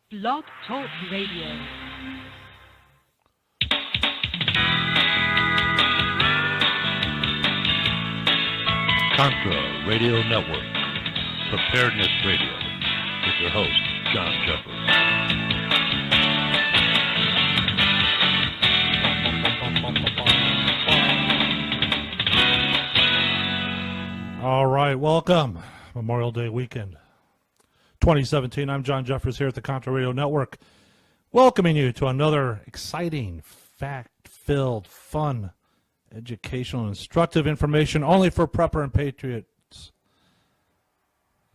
Blog Talk Radio. Contra Radio Network, Preparedness Radio, with your host, John Jeffers. All right, welcome. Memorial Day weekend 2017. I'm John Jeffers here at the Contra Radio Network, welcoming you to another exciting, fact-filled, fun, educational, instructive information only for prepper and patriots.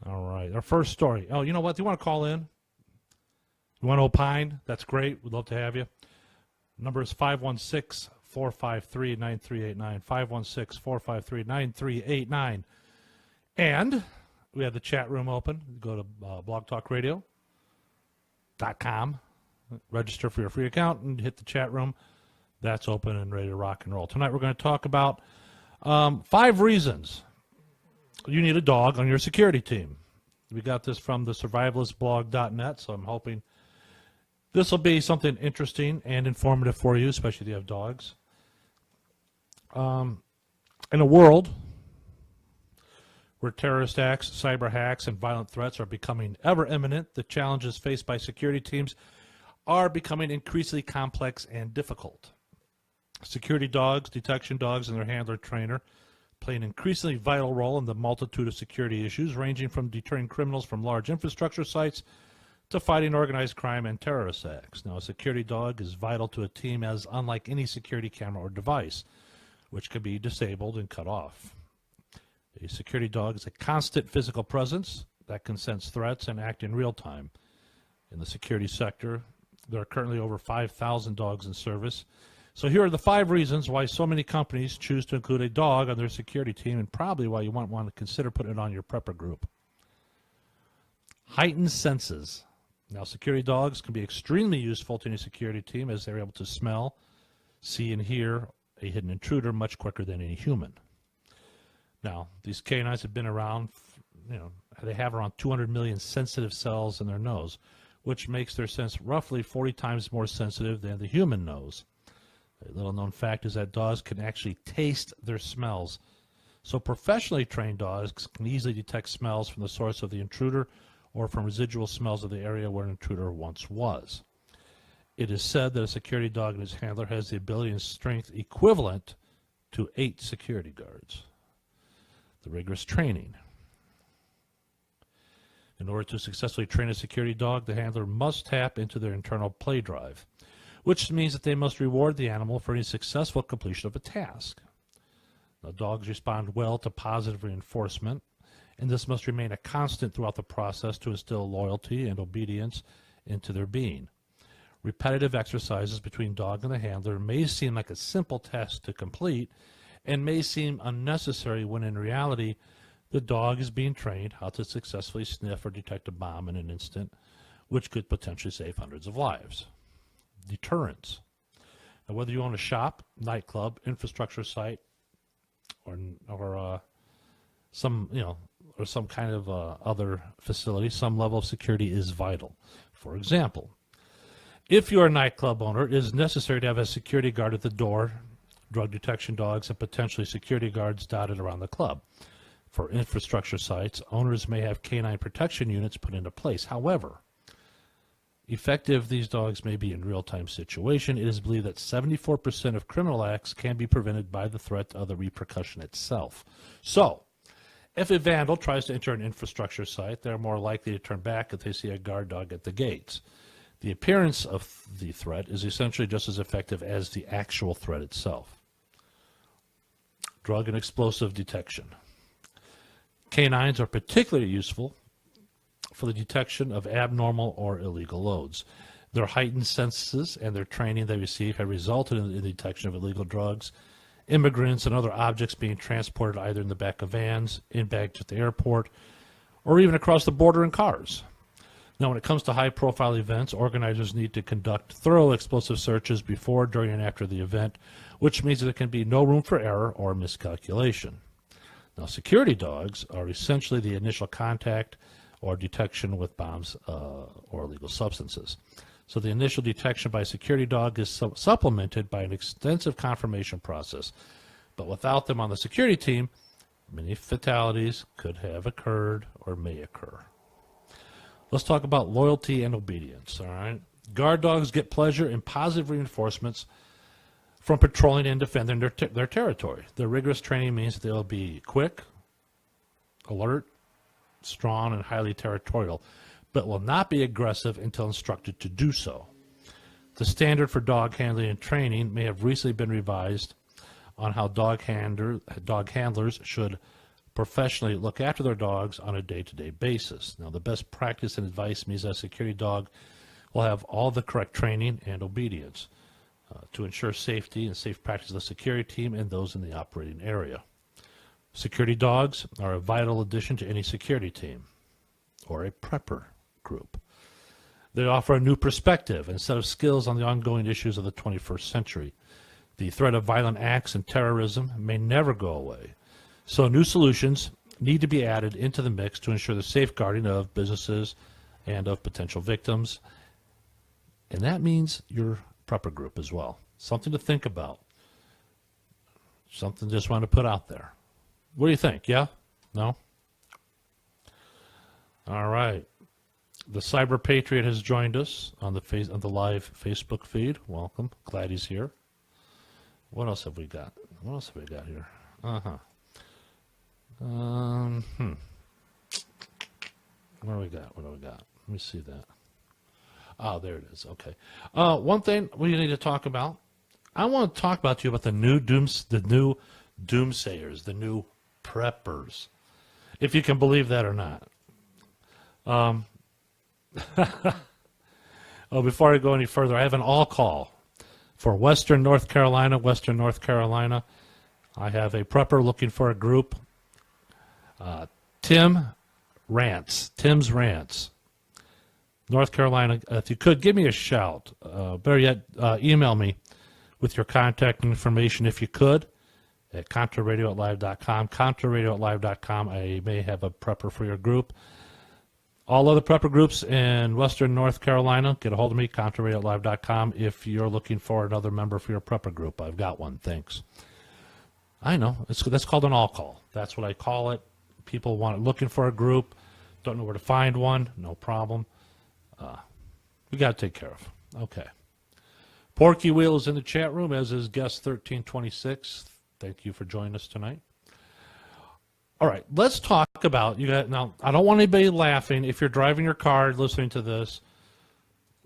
All right, our first story. Oh, you know what? Do you want to call in? You want to opine? That's great. We'd love to have you. Number is 516-453-9389, 516-453-9389. And we have the chat room open. Go to blogtalkradio.com, register for your free account, and hit the chat room. That's open and ready to rock and roll. Tonight we're going to talk about 5 reasons you need a dog on your security team. We got this from the survivalistblog.net, so I'm hoping this will be something interesting and informative for you, especially if you have dogs. In a world where terrorist acts, cyber hacks, and violent threats are becoming ever imminent, the challenges faced by security teams are becoming increasingly complex and difficult. Security dogs, detection dogs, and their handler trainer play an increasingly vital role in the multitude of security issues, ranging from deterring criminals from large infrastructure sites to fighting organized crime and terrorist acts. Now, a security dog is vital to a team as unlike any security camera or device, which can be disabled and cut off. A security dog is a constant physical presence that can sense threats and act in real time. In the security sector, there are currently over 5,000 dogs in service. So here are the 5 reasons why so many companies choose to include a dog on their security team, and probably why you might want to consider putting it on your prepper group. Heightened senses. Now, security dogs can be extremely useful to any security team as they're able to smell, see, and hear a hidden intruder much quicker than any human. Now, these canines have been around, they have around 200 million sensitive cells in their nose, which makes their sense roughly 40 times more sensitive than the human nose. A little known fact is that dogs can actually taste their smells. So professionally trained dogs can easily detect smells from the source of the intruder or from residual smells of the area where an intruder once was. It is said that a security dog and his handler has the ability and strength equivalent to 8 security guards. The rigorous training. In order to successfully train a security dog, the handler must tap into their internal play drive, which means that they must reward the animal for any successful completion of a task. Now, dogs respond well to positive reinforcement, and this must remain a constant throughout the process to instill loyalty and obedience into their being. Repetitive exercises between dog and the handler may seem like a simple task to complete and may seem unnecessary when in reality the dog is being trained how to successfully sniff or detect a bomb in an instant, which could potentially save hundreds of lives. Deterrence. Now, whether you own a shop, nightclub, infrastructure site, or some kind of other facility, some level of security is vital. For example, if you're a nightclub owner, it is necessary to have a security guard at the door, drug detection dogs, and potentially security guards dotted around the club. For infrastructure sites, owners may have canine protection units put into place. However, effective these dogs may be in real-time situation, it is believed that 74% of criminal acts can be prevented by the threat of the repercussion itself. So, if a vandal tries to enter an infrastructure site, they're more likely to turn back if they see a guard dog at the gates. The appearance of the threat is essentially just as effective as the actual threat itself. Drug and explosive detection. Canines are particularly useful for the detection of abnormal or illegal loads. Their heightened senses and their training they receive have resulted in the detection of illegal drugs, immigrants, and other objects being transported either in the back of vans, in bags at the airport, or even across the border in cars. Now, when it comes to high-profile events, organizers need to conduct thorough explosive searches before, during, and after the event, which means that there can be no room for error or miscalculation. Now, security dogs are essentially the initial contact or detection with bombs or illegal substances. So the initial detection by a security dog is supplemented by an extensive confirmation process. But without them on the security team, many fatalities could have occurred or may occur. Let's talk about loyalty and obedience, all right? Guard dogs get pleasure in positive reinforcements from patrolling and defending their territory. Their rigorous training means that they'll be quick, alert, strong, and highly territorial, but will not be aggressive until instructed to do so. The standard for dog handling and training may have recently been revised on how dog handlers should professionally look after their dogs on a day-to-day basis. Now, the best practice and advice means that a security dog will have all the correct training and obedience to ensure safety and safe practice of the security team and those in the operating area. Security dogs are a vital addition to any security team or a prepper group. They offer a new perspective and set of skills on the ongoing issues of the 21st century. The threat of violent acts and terrorism may never go away, so new solutions need to be added into the mix to ensure the safeguarding of businesses and of potential victims, and that means your prepper group as well. Something to think about. Something just want to put out there. What do you think? Yeah? No? All right. The Cyber Patriot has joined us on the live Facebook feed. Welcome. Glad he's here. What else have we got? What else have we got here? What do we got? What do we got? Let me see that. Oh, there it is. Okay. One thing we need to talk about. I want to talk about the new doomsayers, the new preppers, if you can believe that or not. Before I go any further, I have an all call for Western North Carolina. I have a prepper looking for a group. Tim's Rants, North Carolina. If you could, give me a shout. Better yet, email me with your contact information if you could at ContraRadio@live.com. ContraRadio@live.com. I may have a prepper for your group. All other prepper groups in Western North Carolina, get a hold of me, ContraRadio@live.com, if you're looking for another member for your prepper group. I've got one. Thanks. I know. That's called an all-call. That's what I call it. People looking for a group, don't know where to find one, no problem. We got to take care of. Okay. Porky Wheel is in the chat room, as is guest 1326. Thank you for joining us tonight. All right, let's talk about now. I don't want anybody laughing if you're driving your car listening to this.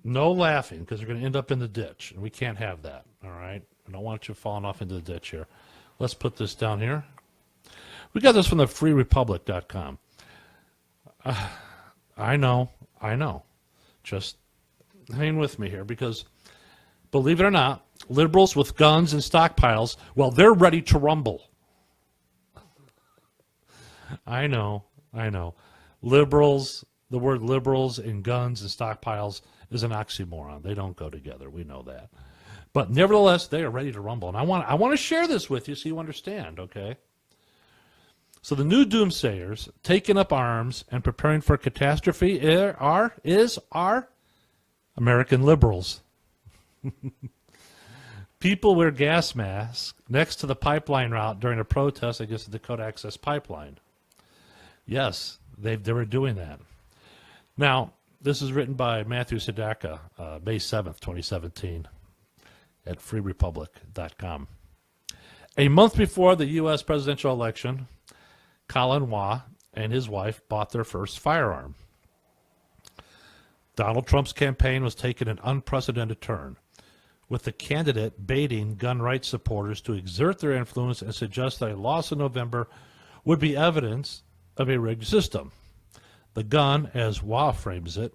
No laughing, because you're going to end up in the ditch, and we can't have that. All right, I don't want you falling off into the ditch here. Let's put this down here. We got this from the freerepublic.com. I know. Just hang with me here, because believe it or not, liberals with guns and stockpiles, well, they're ready to rumble. I know. Liberals, the word liberals and guns and stockpiles is an oxymoron. They don't go together. We know that. But nevertheless, they are ready to rumble. And I want to share this with you so you understand, okay? So the new doomsayers taking up arms and preparing for catastrophe are American liberals. People wear gas masks next to the pipeline route during a protest against the Dakota Access Pipeline. Yes, they were doing that. Now, this is written by Matthew Sedaka, May 7th, 2017, at freerepublic.com. A month before the U.S. presidential election, Colin Waugh and his wife bought their first firearm. Donald Trump's campaign was taking an unprecedented turn, with the candidate baiting gun rights supporters to exert their influence and suggest that a loss in November would be evidence of a rigged system. The gun, as Waugh frames it,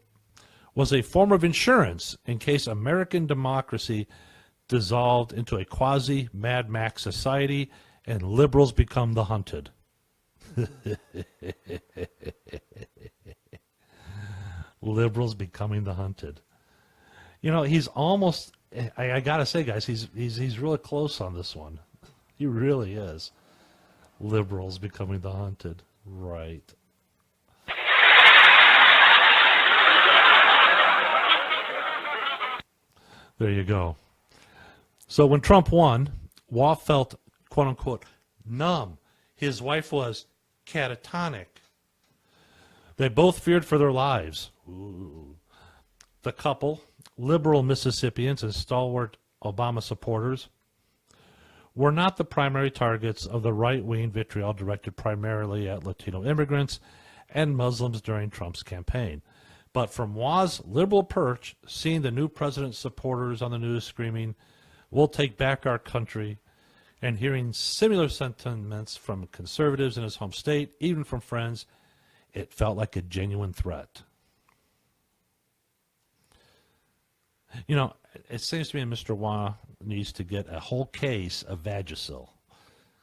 was a form of insurance in case American democracy dissolved into a quasi-Mad Max society and liberals become the hunted. Liberals becoming the hunted. You know, he's almost, I gotta say, guys, he's really close on this one. He really is. Liberals becoming the hunted. Right. There you go. So when Trump won, Waugh felt, quote unquote, numb. His wife was catatonic. They both feared for their lives. Ooh. The couple, liberal Mississippians and stalwart Obama supporters, were not the primary targets of the right-wing vitriol directed primarily at Latino immigrants and Muslims during Trump's campaign. But from Waugh's liberal perch, seeing the new president's supporters on the news screaming, "We'll take back our country," and hearing similar sentiments from conservatives in his home state, even from friends, it felt like a genuine threat. You know, it seems to me Mr. Waugh needs to get a whole case of Vagisil,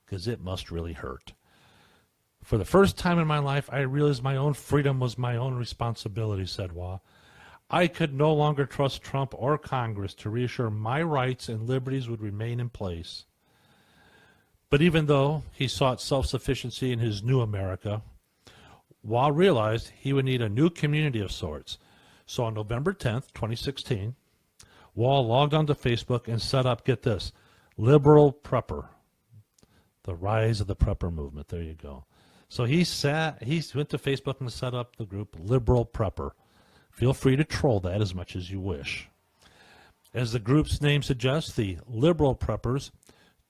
because it must really hurt. For the first time in my life, I realized my own freedom was my own responsibility, said Waugh. I could no longer trust Trump or Congress to reassure my rights and liberties would remain in place. But even though he sought self-sufficiency in his new America, Waugh realized he would need a new community of sorts. So on November 10th, 2016, Waugh logged onto Facebook and set up, get this, Liberal Prepper. The rise of the prepper movement. There you go. So he went to Facebook and set up the group Liberal Prepper. Feel free to troll that as much as you wish. As the group's name suggests, the Liberal Preppers,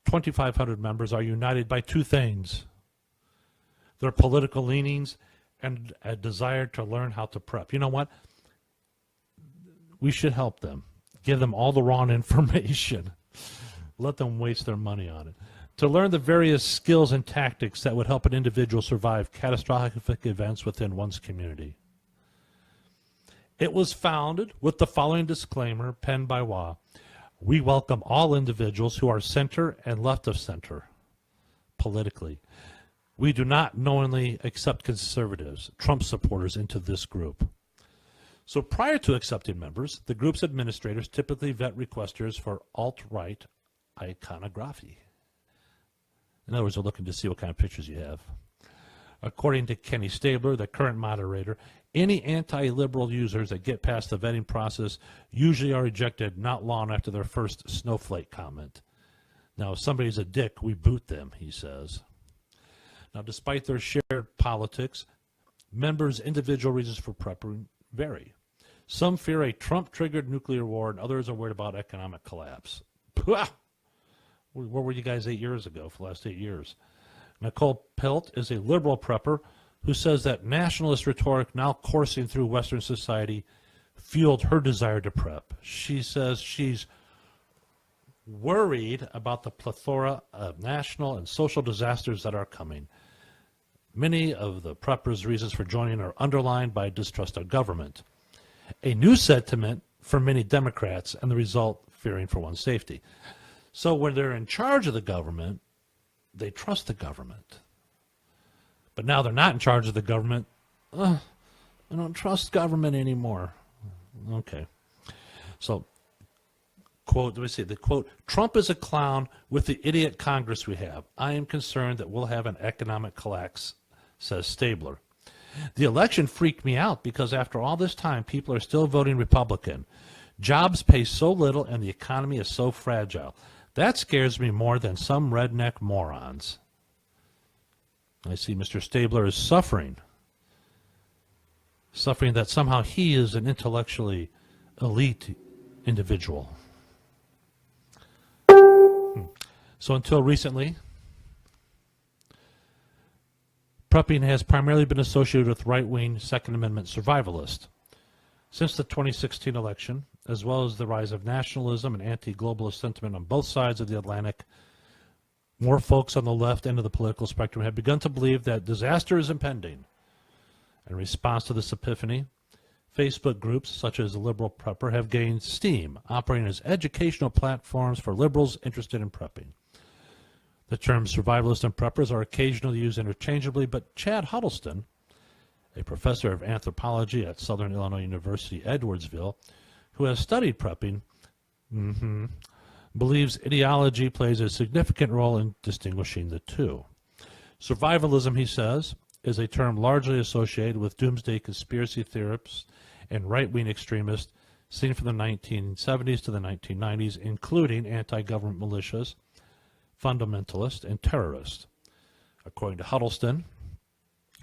2,500 members, are united by two things: their political leanings and a desire to learn how to prep. You know what? We should help them. Give them all the wrong information. Let them waste their money on it. To learn the various skills and tactics that would help an individual survive catastrophic events within one's community. It was founded with the following disclaimer penned by Waugh: "We welcome all individuals who are center and left of center politically. We do not knowingly accept conservatives, Trump supporters, into this group." So prior to accepting members, the group's administrators typically vet requesters for alt-right iconography. In other words, they're looking to see what kind of pictures you have. According to Kenny Stabler, the current moderator, any anti-liberal users that get past the vetting process usually are ejected not long after their first snowflake comment. Now, if somebody's a dick, we boot them, he says. Now, despite their shared politics, members' individual reasons for prepping vary. Some fear a Trump-triggered nuclear war, and others are worried about economic collapse. Where were you guys 8 years ago for the last 8 years? Nicole Pelt is a liberal prepper who says that nationalist rhetoric now coursing through Western society fueled her desire to prep. She says she's worried about the plethora of national and social disasters that are coming. Many of the preppers' reasons for joining are underlined by distrust of government, a new sentiment for many Democrats, and the result, fearing for one's safety. So when they're in charge of the government, they trust the government. But now they're not in charge of the government. I don't trust government anymore. Okay. So, quote, let me see, the quote, "Trump is a clown with the idiot Congress we have. I am concerned that we'll have an economic collapse," says Stabler. "The election freaked me out because after all this time, people are still voting Republican. Jobs pay so little and the economy is so fragile. That scares me more than some redneck morons." I see Mr. Stabler is suffering that somehow he is an intellectually elite individual. So until recently, prepping has primarily been associated with right-wing Second Amendment survivalists. Since the 2016 election, as well as the rise of nationalism and anti-globalist sentiment on both sides of the Atlantic, more folks on the left end of the political spectrum have begun to believe that disaster is impending. In response to this epiphany, Facebook groups such as the Liberal Prepper have gained steam, operating as educational platforms for liberals interested in prepping. The terms survivalists and preppers are occasionally used interchangeably, but Chad Huddleston, a professor of anthropology at Southern Illinois University, Edwardsville, who has studied prepping, believes ideology plays a significant role in distinguishing the two. Survivalism, he says, is a term largely associated with doomsday conspiracy theorists and right-wing extremists seen from the 1970s to the 1990s, including anti-government militias, fundamentalists, and terrorists. According to Huddleston,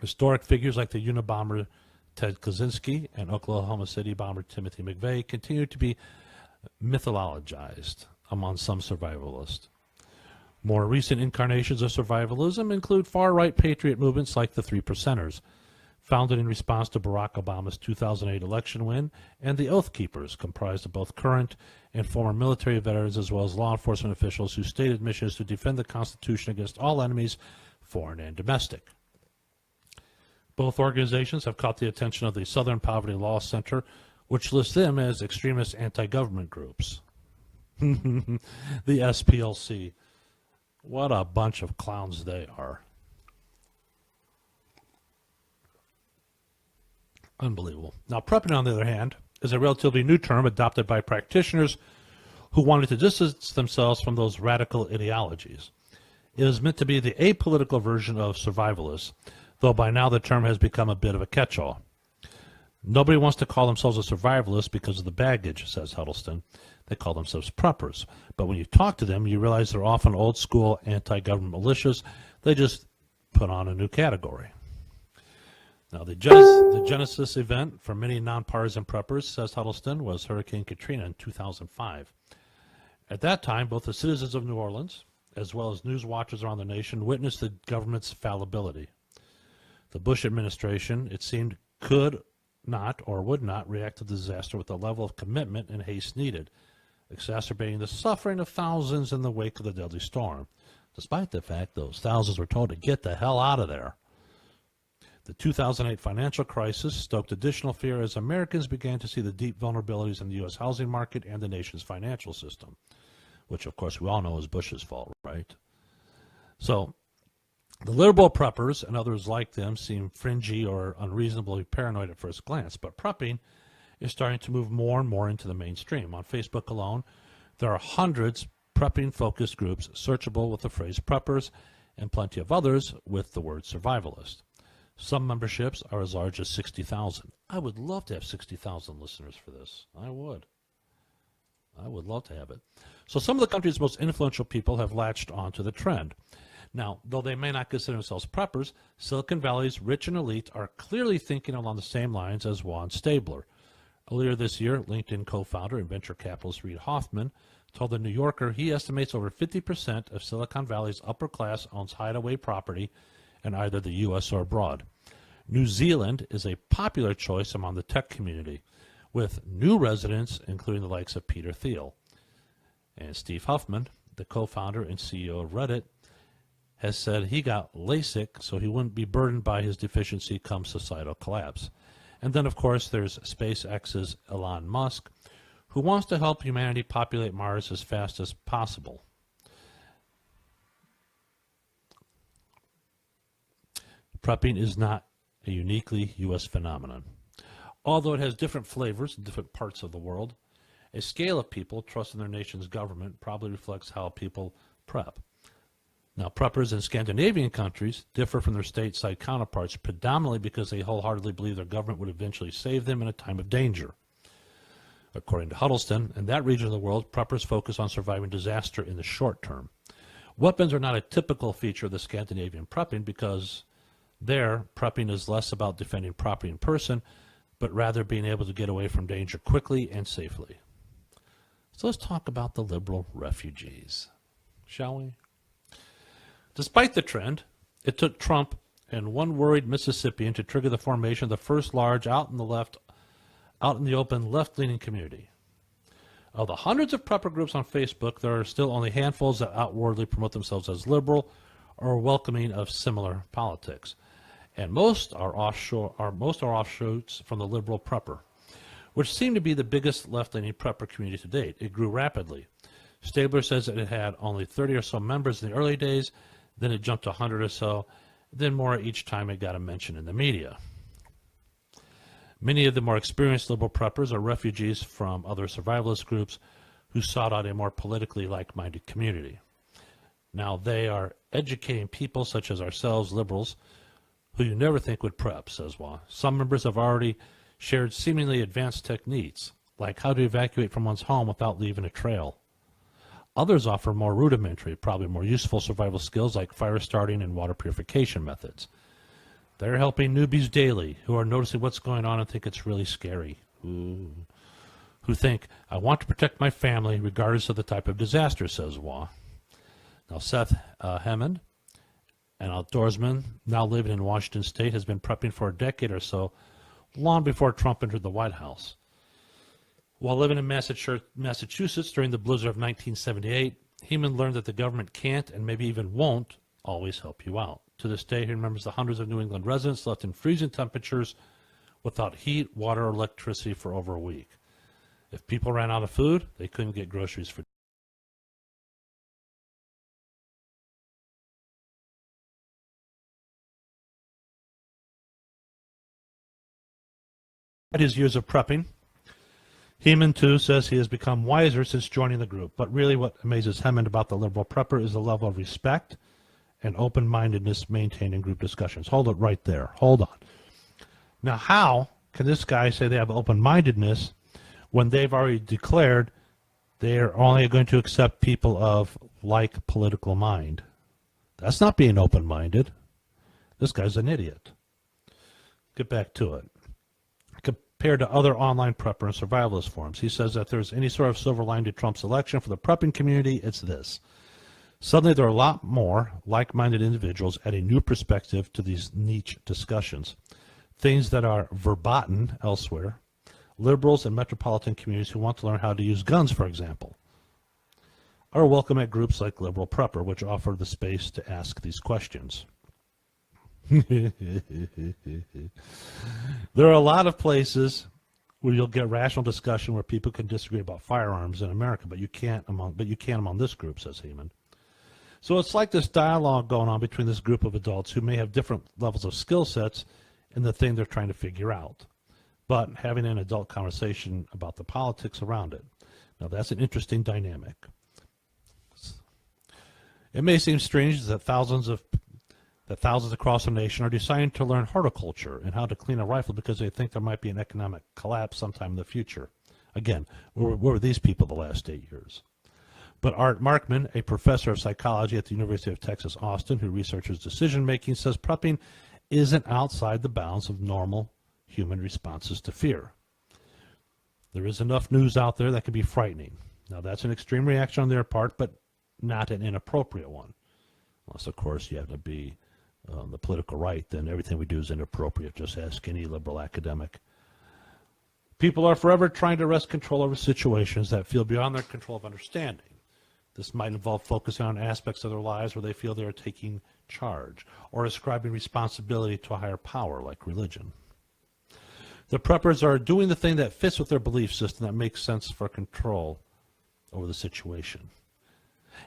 historic figures like the Unabomber Ted Kaczynski and Oklahoma City bomber Timothy McVeigh continue to be mythologized among some survivalists. More recent incarnations of survivalism include far-right patriot movements like the Three Percenters, founded in response to Barack Obama's 2008 election win, and the Oath Keepers, comprised of both current and former military veterans as well as law enforcement officials whose stated mission is to defend the Constitution against all enemies, foreign and domestic. Both organizations have caught the attention of the Southern Poverty Law Center, which lists them as extremist anti-government groups. The SPLC. What a bunch of clowns they are. Unbelievable. Now, prepping, on the other hand, is a relatively new term adopted by practitioners who wanted to distance themselves from those radical ideologies. It is meant to be the apolitical version of survivalists, though by now the term has become a bit of a catch-all. Nobody wants to call themselves a survivalist because of the baggage, says Huddleston. They call themselves preppers. But when you talk to them, you realize they're often old-school anti-government militias. They just put on a new category. Now, the genesis event for many nonpartisan preppers, says Huddleston, was Hurricane Katrina in 2005. At that time, both the citizens of New Orleans, as well as news watchers around the nation, witnessed the government's fallibility. The Bush administration, it seemed, could not or would not react to the disaster with the level of commitment and haste needed, exacerbating the suffering of thousands in the wake of the deadly storm, despite the fact those thousands were told to get the hell out of there. The 2008 financial crisis stoked additional fear as Americans began to see the deep vulnerabilities in the U.S. housing market and the nation's financial system, which, of course, we all know is Bush's fault, right? So, the liberal preppers and others like them seem fringy or unreasonably paranoid at first glance, but prepping is starting to move more and more into the mainstream. On Facebook alone, there are hundreds prepping-focused groups searchable with the phrase preppers, and plenty of others with the word survivalist. Some memberships are as large as 60,000. I would love to have 60,000 listeners for this. I would love to have it. So some of the country's most influential people have latched onto the trend. Now, though they may not consider themselves preppers, Silicon Valley's rich and elite are clearly thinking along the same lines as Juan Stabler. Earlier this year, LinkedIn co-founder and venture capitalist Reid Hoffman told The New Yorker he estimates over 50% of Silicon Valley's upper class owns hideaway property in either the U.S. or abroad. New Zealand is a popular choice among the tech community, with new residents including the likes of Peter Thiel. And Steve Huffman, the co-founder and CEO of Reddit, has said he got LASIK so he wouldn't be burdened by his deficiency come societal collapse. And then, of course, there's SpaceX's Elon Musk, who wants to help humanity populate Mars as fast as possible. Prepping is not a uniquely U.S. phenomenon. Although it has different flavors in different parts of the world, a scale of people trusting their nation's government probably reflects how people prep. Now, preppers in Scandinavian countries differ from their stateside counterparts predominantly because they wholeheartedly believe their government would eventually save them in a time of danger. According to Huddleston, in that region of the world, preppers focus on surviving disaster in the short term. Weapons are not a typical feature of the Scandinavian prepping because there, prepping is less about defending property and person, but rather being able to get away from danger quickly and safely. So let's talk about the liberal refugees, shall we? Despite the trend, it took Trump and one worried Mississippian to trigger the formation of the first large out in the open left-leaning community. Of the hundreds of prepper groups on Facebook, there are still only handfuls that outwardly promote themselves as liberal or welcoming of similar politics. And most are offshoots from the liberal prepper, which seemed to be the biggest left-leaning prepper community to date. It grew rapidly. Stabler says that it had only 30 or so members in the early days, then it jumped to 100 or so, then more each time it got a mention in the media. Many of the more experienced liberal preppers are refugees from other survivalist groups who sought out a more politically like-minded community. Now, they are educating people such as ourselves, liberals, who you never think would prep, says Juan. Some members have already shared seemingly advanced techniques like how to evacuate from one's home without leaving a trail. Others offer more rudimentary, probably more useful survival skills like fire starting and water purification methods. They're helping newbies daily who are noticing what's going on and think it's really scary. Ooh. Who think, I want to protect my family regardless of the type of disaster, says Waugh. Now, Seth Hemond, an outdoorsman now living in Washington State, has been prepping for a decade or so, long before Trump entered the White House. While living in Massachusetts during the blizzard of 1978, Hemond learned that the government can't and maybe even won't always help you out. To this day, he remembers the hundreds of New England residents left in freezing temperatures without heat, water, or electricity for over a week. If people ran out of food, they couldn't get groceries for his years of prepping. Hemond, too, says he has become wiser since joining the group. But really what amazes Hemond about the liberal prepper is the level of respect and open-mindedness maintained in group discussions. Hold it right there. Hold on. Now, how can this guy say they have open-mindedness when they've already declared they're only going to accept people of like political mind? That's not being open-minded. This guy's an idiot. Get back to it. Compared to other online prepper and survivalist forums, he says that if there's any sort of silver line to Trump's election for the prepping community, it's this. Suddenly there are a lot more like-minded individuals adding new perspective to these niche discussions. Things that are verboten elsewhere. Liberals and metropolitan communities who want to learn how to use guns, for example, are welcome at groups like Liberal Prepper, which offer the space to ask these questions. There are a lot of places where you'll get rational discussion where people can disagree about firearms in America, but you can't among this group, says Hemond. So it's like this dialogue going on between this group of adults who may have different levels of skill sets in the thing they're trying to figure out, but having an adult conversation about the politics around it. Now that's an interesting dynamic. It may seem strange that thousands across the nation are deciding to learn horticulture and how to clean a rifle because they think there might be an economic collapse sometime in the future. Again, where were these people the last 8 years? But Art Markman, a professor of psychology at the University of Texas, Austin, who researches decision-making, says prepping isn't outside the bounds of normal human responses to fear. There is enough news out there that can be frightening. Now, that's an extreme reaction on their part, but not an inappropriate one. Unless, of course, you have to be the political right, then everything we do is inappropriate. Just ask any liberal academic. People are forever trying to wrest control over situations that feel beyond their control of understanding. This might involve focusing on aspects of their lives where they feel they are taking charge, or ascribing responsibility to a higher power like religion. The preppers are doing the thing that fits with their belief system that makes sense for control over the situation.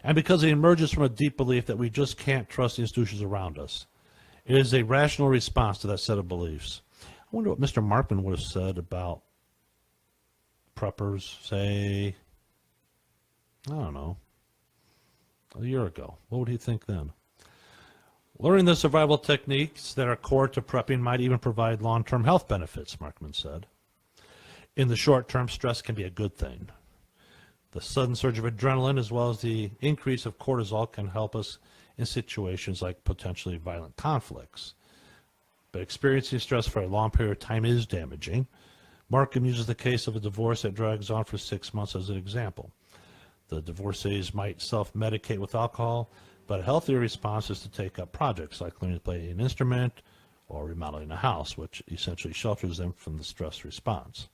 And because it emerges from a deep belief that we just can't trust the institutions around us. It is a rational response to that set of beliefs. I wonder what Mr. Markman would have said about preppers, say, I don't know, a year ago. What would he think then? Learning the survival techniques that are core to prepping might even provide long-term health benefits, Markman said. In the short term, stress can be a good thing. The sudden surge of adrenaline as well as the increase of cortisol can help us in situations like potentially violent conflicts. But experiencing stress for a long period of time is damaging. Markham uses the case of a divorce that drags on for 6 months as an example. The divorcees might self-medicate with alcohol, but a healthier response is to take up projects like learning to play an instrument or remodeling a house, which essentially shelters them from the stress response.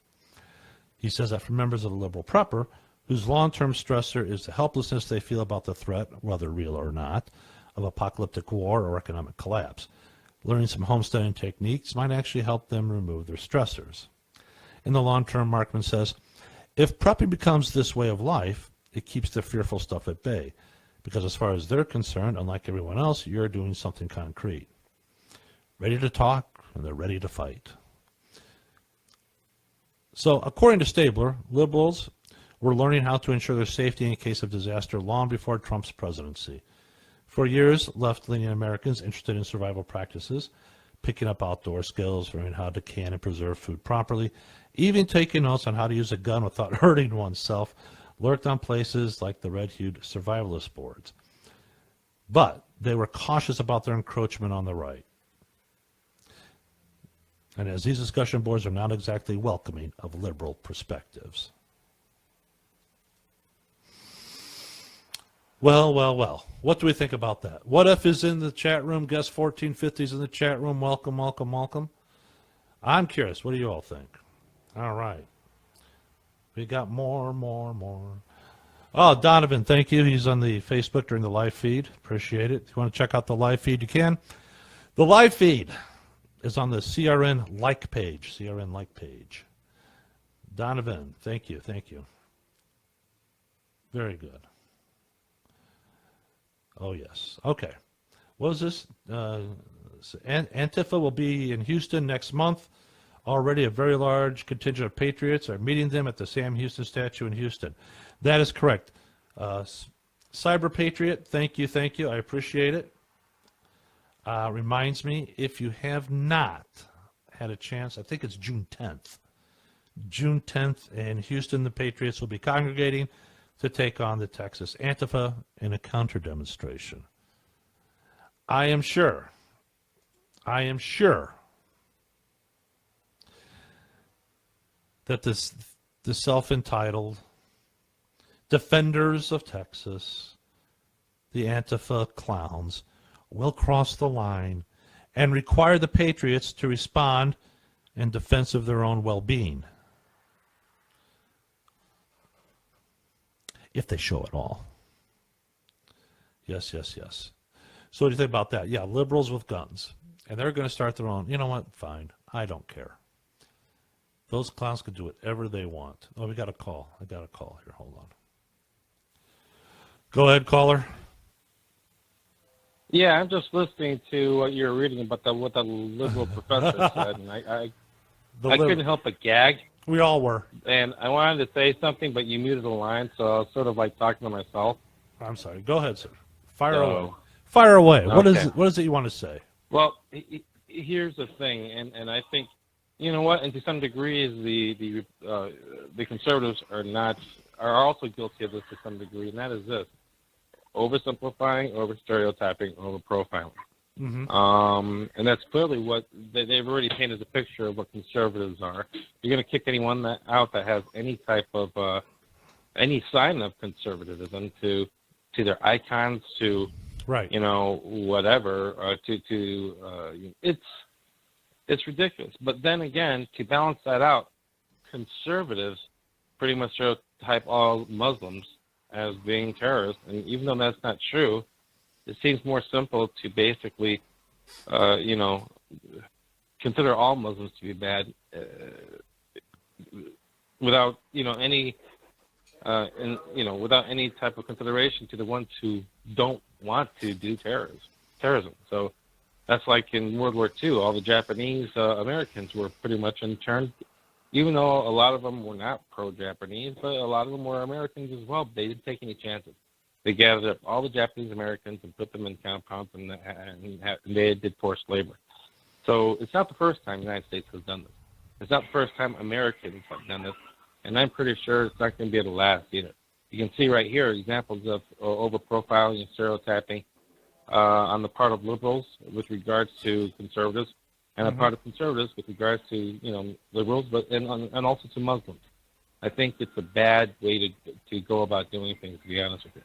He says that for members of the liberal prepper, whose long-term stressor is the helplessness they feel about the threat, whether real or not, of apocalyptic war or economic collapse, learning some homesteading techniques might actually help them remove their stressors. In the long term, Markman says, if prepping becomes this way of life, it keeps the fearful stuff at bay, because as far as they're concerned, unlike everyone else, you're doing something concrete. Ready to talk, and they're ready to fight. So, according to Stabler, liberals were learning how to ensure their safety in case of disaster long before Trump's presidency. For years, left-leaning Americans interested in survival practices, picking up outdoor skills, learning how to can and preserve food properly, even taking notes on how to use a gun without hurting oneself, lurked on places like the red-hued survivalist boards. But they were cautious about their encroachment on the right. And as these discussion boards are not exactly welcoming of liberal perspectives. Well, well, well. What do we think about that? What if is in the chat room? Guest 1450 is in the chat room. Welcome, welcome, welcome. I'm curious. What do you all think? All right. We got more. Oh, Donovan, thank you. He's on the Facebook during the live feed. Appreciate it. If you want to check out the live feed, you can. The live feed is on the CRN like page. CRN like page. Donovan, thank you. Very good. Oh, yes. Okay. What was this? Antifa will be in Houston next month. Already a very large contingent of patriots are meeting them at the Sam Houston statue in Houston. That is correct. Cyber Patriot, thank you. I appreciate it. Reminds me, if you have not had a chance, I think it's June 10th. June 10th in Houston, the Patriots will be congregating to take on the Texas Antifa in a counter-demonstration. I am sure that the self-entitled defenders of Texas, the Antifa clowns, will cross the line and require the Patriots to respond in defense of their own well-being. If they show it all. Yes. So what do you think about that? Yeah, liberals with guns. And they're going to start their own. You know what? Fine. I don't care. Those clowns can do whatever they want. Oh, we got a call. I got a call here. Hold on. Go ahead, caller. Yeah, I'm just listening to what you're reading about what the liberal professor said, and I couldn't help but gag. We all were. And I wanted to say something, but you muted the line, so I was sort of like talking to myself. I'm sorry. Go ahead, sir. Fire away. Okay. What is it you want to say? Well, here's the thing, and I think, you know what, and to some degree, the conservatives are also guilty of this to some degree, and that is this: oversimplifying, over-stereotyping, over-profiling. Mm-hmm. And that's clearly what they've already painted the picture of what conservatives are. You're going to kick anyone out that has any type of any sign of conservatism to their icons, to right, whatever. It's ridiculous. But then again, to balance that out, conservatives pretty much stereotype all Muslims as being terrorists, and even though that's not true, it seems more simple to basically, consider all Muslims to be bad, without without any type of consideration to the ones who don't want to do terrorism. So that's like in World War II, all the Japanese Americans were pretty much interned, even though a lot of them were not pro-Japanese, but a lot of them were Americans as well. They didn't take any chances. They gathered up all the Japanese Americans and put them in compounds, and they did forced labor. So it's not the first time the United States has done this. It's not the first time Americans have done this, and I'm pretty sure it's not going to be the last either. You can see right here examples of over-profiling and stereotyping on the part of liberals with regards to conservatives, and mm-hmm. a part of conservatives with regards to liberals, but and also to Muslims. I think it's a bad way to go about doing things, to be honest with you.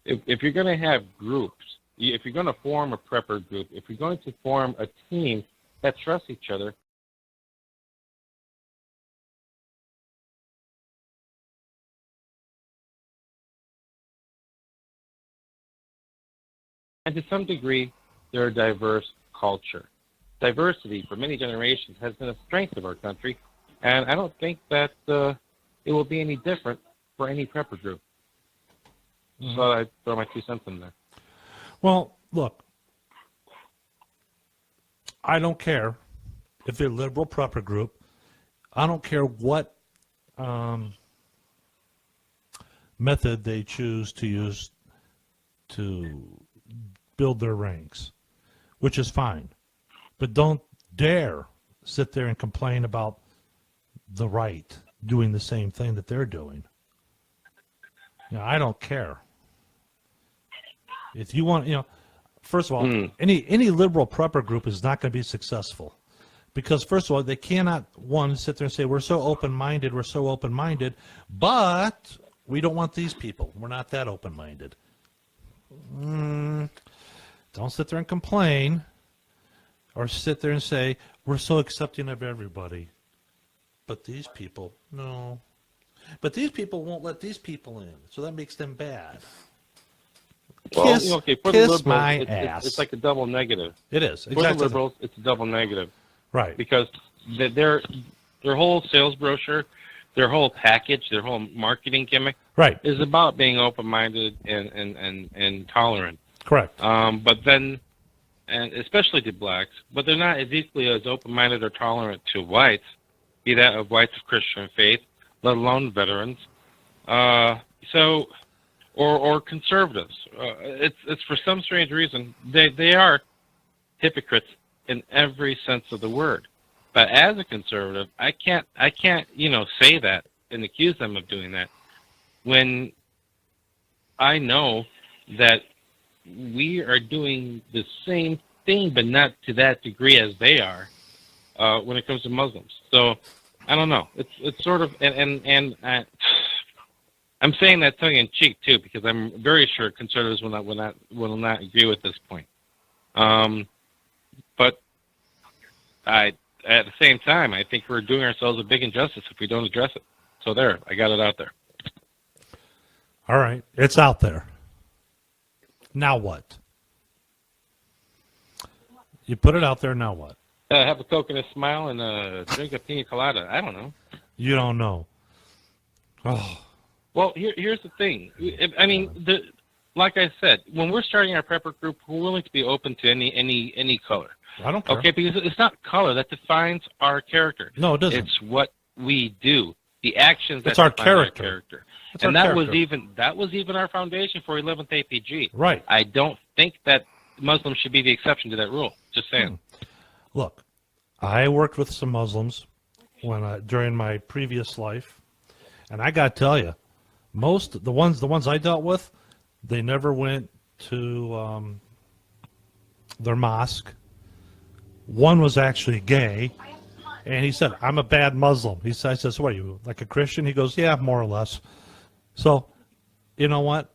If you're going to have groups, if you're going to form a prepper group, if you're going to form a team that trusts each other, and to some degree, they're a diverse culture. Diversity for many generations has been a strength of our country, and I don't think that it will be any different for any prepper group. Mm-hmm. So I throw my 2 cents in there. Well, look, I don't care if they're a liberal prepper group. I don't care what method they choose to use to build their ranks, which is fine. But don't dare sit there and complain about the right doing the same thing that they're doing. I don't care. If you want, first of all, any liberal prepper group is not going to be successful. Because, first of all, they cannot, one, sit there and say, we're so open-minded, but we don't want these people. We're not that open-minded. Don't sit there and complain or sit there and say, we're so accepting of everybody. But these people, no. But these people won't let these people in, so that makes them bad. Well, Kiss, okay, for kiss the liberals, my it's ass. like a double negative. It is. For the liberals, it's a double negative. Right. Because their whole sales brochure, their whole package, their whole marketing gimmick Right. is about being open-minded and tolerant. Correct. But then, and especially to blacks, but they're not as equally as open-minded or tolerant to whites, be that of whites of Christian faith, let alone veterans. Or conservatives. It's for some strange reason they are hypocrites in every sense of the word. But as a conservative, I can't say that and accuse them of doing that when I know that we are doing the same thing, but not to that degree as they are when it comes to Muslims. So I don't know. It's sort of and I'm saying that tongue in cheek too, because I'm very sure conservatives will not agree with this point. But at the same time, I think we're doing ourselves a big injustice if we don't address it. So there, I got it out there. All right, it's out there. Now what? You put it out there. Now what? Have a Coke and a smile and drink a pina colada. I don't know. You don't know. Oh. Well, here's the thing. I mean, like I said, when we're starting our prepper group, we're willing to be open to any color. I don't care. Okay, because it's not color that defines our character. No, it doesn't. It's what we do, the actions that It's our define character. our character. It's And our that character. was even our foundation for 11th APG. Right. I don't think that Muslims should be the exception to that rule. Just saying. Look, I worked with some Muslims during my previous life, and I got to tell you, the ones I dealt with, they never went to their mosque. One was actually gay, and he said, "I'm a bad Muslim." I said, "So what are you, like a Christian?" He goes, "Yeah, more or less." So, you know what?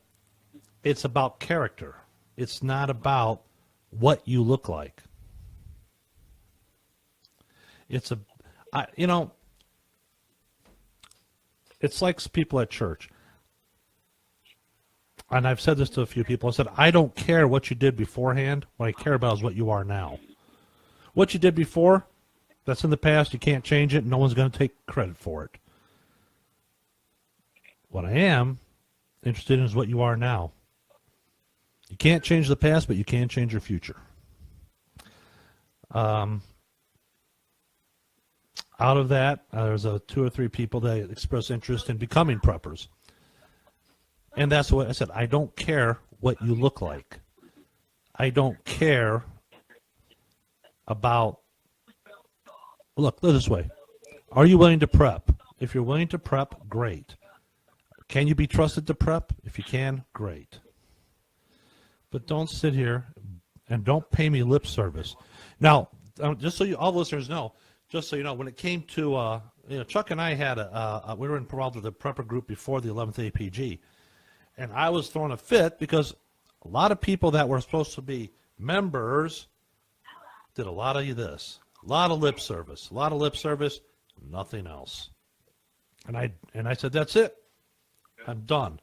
It's about character. It's not about what you look like. It's like people at church. And I've said this to a few people. I said, I don't care what you did beforehand. What I care about is what you are now. What you did before, that's in the past. You can't change it. No one's going to take credit for it. What I am interested in is what you are now. You can't change the past, but you can change your future. Out of that, there's 2 or 3 people that express interest in becoming preppers. And that's what I said. I don't care what you look like. I don't care about... Look this way. Are you willing to prep? If you're willing to prep, great. Can you be trusted to prep? If you can, great. But don't sit here and don't pay me lip service. Now, just so all listeners know, just so you know, when it came to, Chuck and I had we were involved with the prepper group before the 11th APG. And I was throwing a fit because a lot of people that were supposed to be members did a lot of this. A lot of lip service, nothing else. And I said, that's it. I'm done.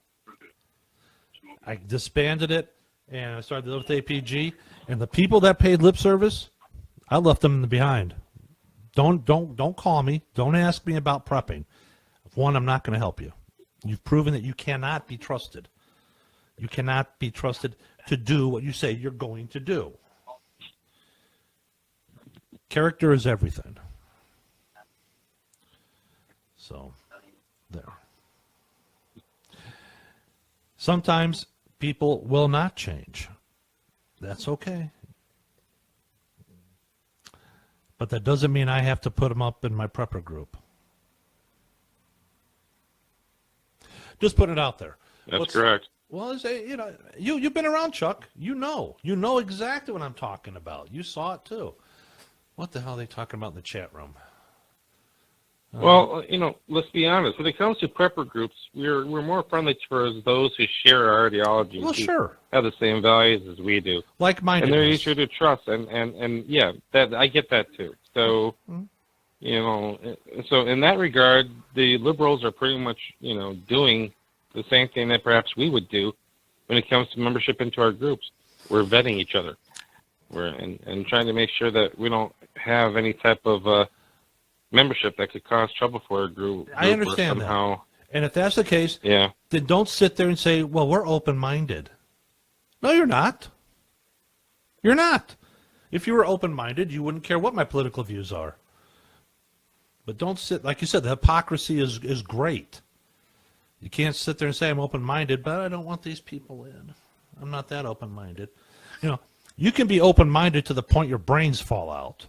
I disbanded it, and I started the 11th APG. And the people that paid lip service, I left them behind. Don't call me. Don't ask me about prepping. One, I'm not going to help you. You've proven that you cannot be trusted. You cannot be trusted to do what you say you're going to do. Character is everything. So, there. Sometimes people will not change. That's okay. But that doesn't mean I have to put them up in my prepper group. Just put it out there. That's correct. Well, you've been around, Chuck. You know exactly what I'm talking about. You saw it too. What the hell are they talking about in the chat room? Well, let's be honest. When it comes to prepper groups, we're more friendly towards those who share our ideology. Well, who so have the same values as we do. Like-mindedness. And they're easier to trust. And yeah, that I get that too. So, so in that regard, the liberals are pretty much, doing the same thing that perhaps we would do when it comes to membership into our groups. We're vetting each other. And trying to make sure that we don't have any type of membership that could cause trouble for a group. I understand that. And if that's the case, then don't sit there and say, well, we're open-minded. No, you're not. You're not. If you were open-minded, you wouldn't care what my political views are. But don't sit, like you said, the hypocrisy is great. You can't sit there and say I'm open-minded, but I don't want these people in. I'm not that open-minded. You can be open-minded to the point your brains fall out.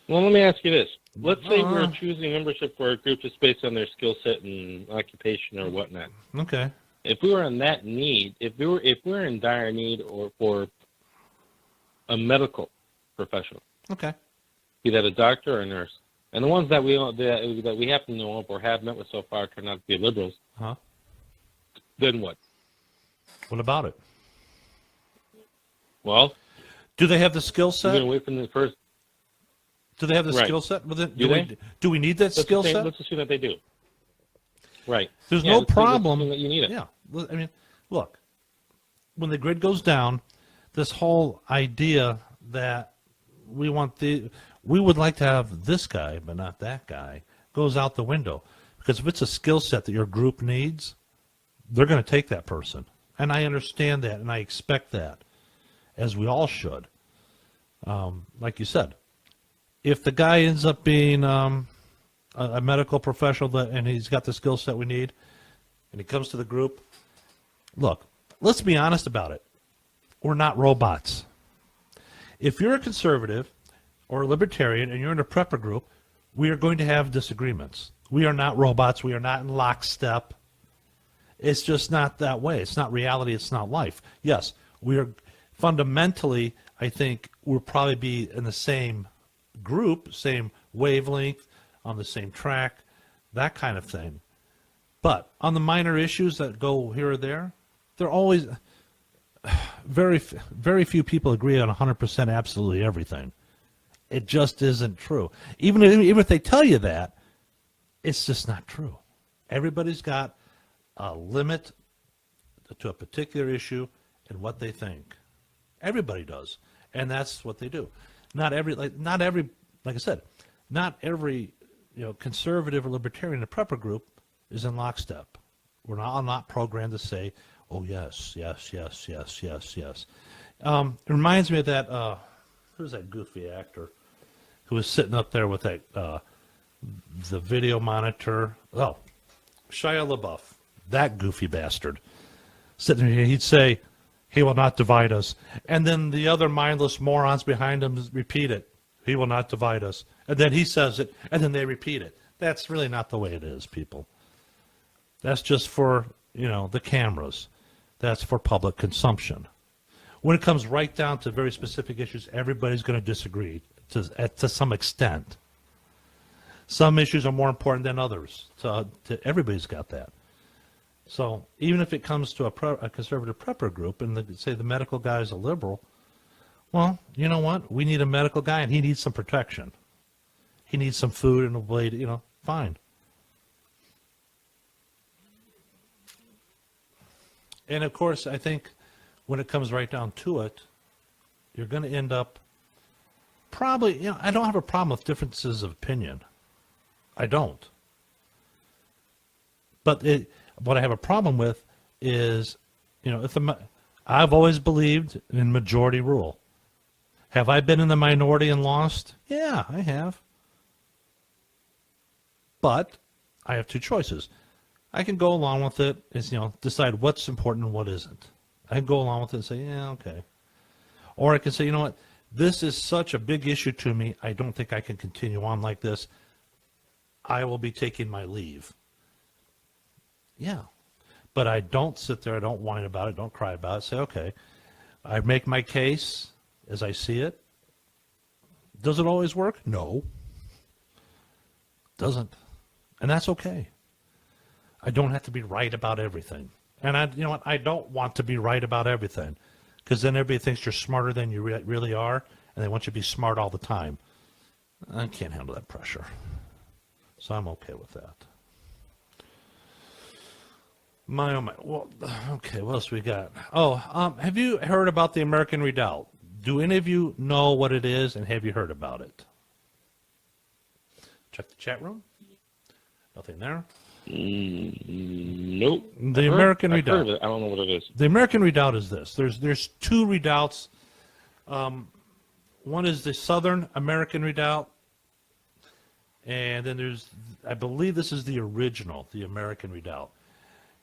Well, let me ask you this. Let's say we're choosing membership for a group just based on their skill set and occupation or whatnot. Okay. If we were in that need, if we're in dire need or for a medical professional, okay, be that a doctor or a nurse, and the ones that we happen to know of or have met with so far turn out to be liberals, then what? What about it? Well, do they have the skill set? We're going to wait from the first. Do they have the skill set? Do we need that skill set? Let's assume that they do. Right. There's no problem. That you need it. Yeah. I mean, look, when the grid goes down, this whole idea that we would like to have this guy, but not that guy, goes out the window. Because if it's a skill set that your group needs, they're going to take that person. And I understand that, and I expect that, as we all should. Like you said, if the guy ends up being a medical professional and he's got the skill set we need, and he comes to the group, look, let's be honest about it. We're not robots. If you're a conservative or a libertarian and you're in a prepper group, we are going to have disagreements. We are not robots. We are not in lockstep. It's just not that way. It's not reality. It's not life. Yes, we are fundamentally, I think, we'll probably be in the same group, same wavelength, on the same track, that kind of thing. But on the minor issues that go here or there, they're always very few people agree on 100% absolutely everything. It just isn't true. Even if they tell you that, it's just not true. Everybody's got a limit to a particular issue and what they think. Everybody does, and that's what they do. Not every, like I said, not every conservative or libertarian in a prepper group is in lockstep. We're not programmed to say, oh yes, yes, yes, yes, yes, yes. It reminds me of that. Who's that goofy actor who was sitting up there with that the video monitor? Oh, Shia LaBeouf, that goofy bastard. Sitting here, he'd say, "He will not divide us," and then the other mindless morons behind him repeat it. He will not divide us. And then he says it, and then they repeat it. That's really not the way it is, people. That's just for, the cameras. That's for public consumption. When it comes right down to very specific issues, everybody's going to disagree to some extent. Some issues are more important than others. So everybody's got that. So even if it comes to a conservative prepper group, and say the medical guy is a liberal, well, you know what? We need a medical guy, and he needs some protection. He needs some food and a way to, fine. And, of course, I think when it comes right down to it, you're going to end up probably, I don't have a problem with differences of opinion. I don't. But what I have a problem with is, I've always believed in majority rule. Have I been in the minority and lost? Yeah, I have. But I have two choices. I can go along with it, decide what's important and what isn't. I can go along with it and say, yeah, okay. Or I can say, you know what, this is such a big issue to me, I don't think I can continue on like this. I will be taking my leave. Yeah. But I don't sit there, I don't whine about it, don't cry about it. Say, okay, I make my case as I see it. Does it always work? No. Doesn't. And that's okay. I don't have to be right about everything. And you know what? I don't want to be right about everything, because then everybody thinks you're smarter than you really are, and they want you to be smart all the time. I can't handle that pressure. So I'm okay with that. My, oh my. Well, okay, what else we got? Oh, have you heard about the American Redoubt? Do any of you know what it is, and have you heard about it? Check the chat room. Nothing there. Nope. The American Redoubt. I've heard of it. I don't know what it is. The American Redoubt is this. There's two redoubts. One is the Southern American Redoubt, and then there's, I believe this is the original, the American Redoubt.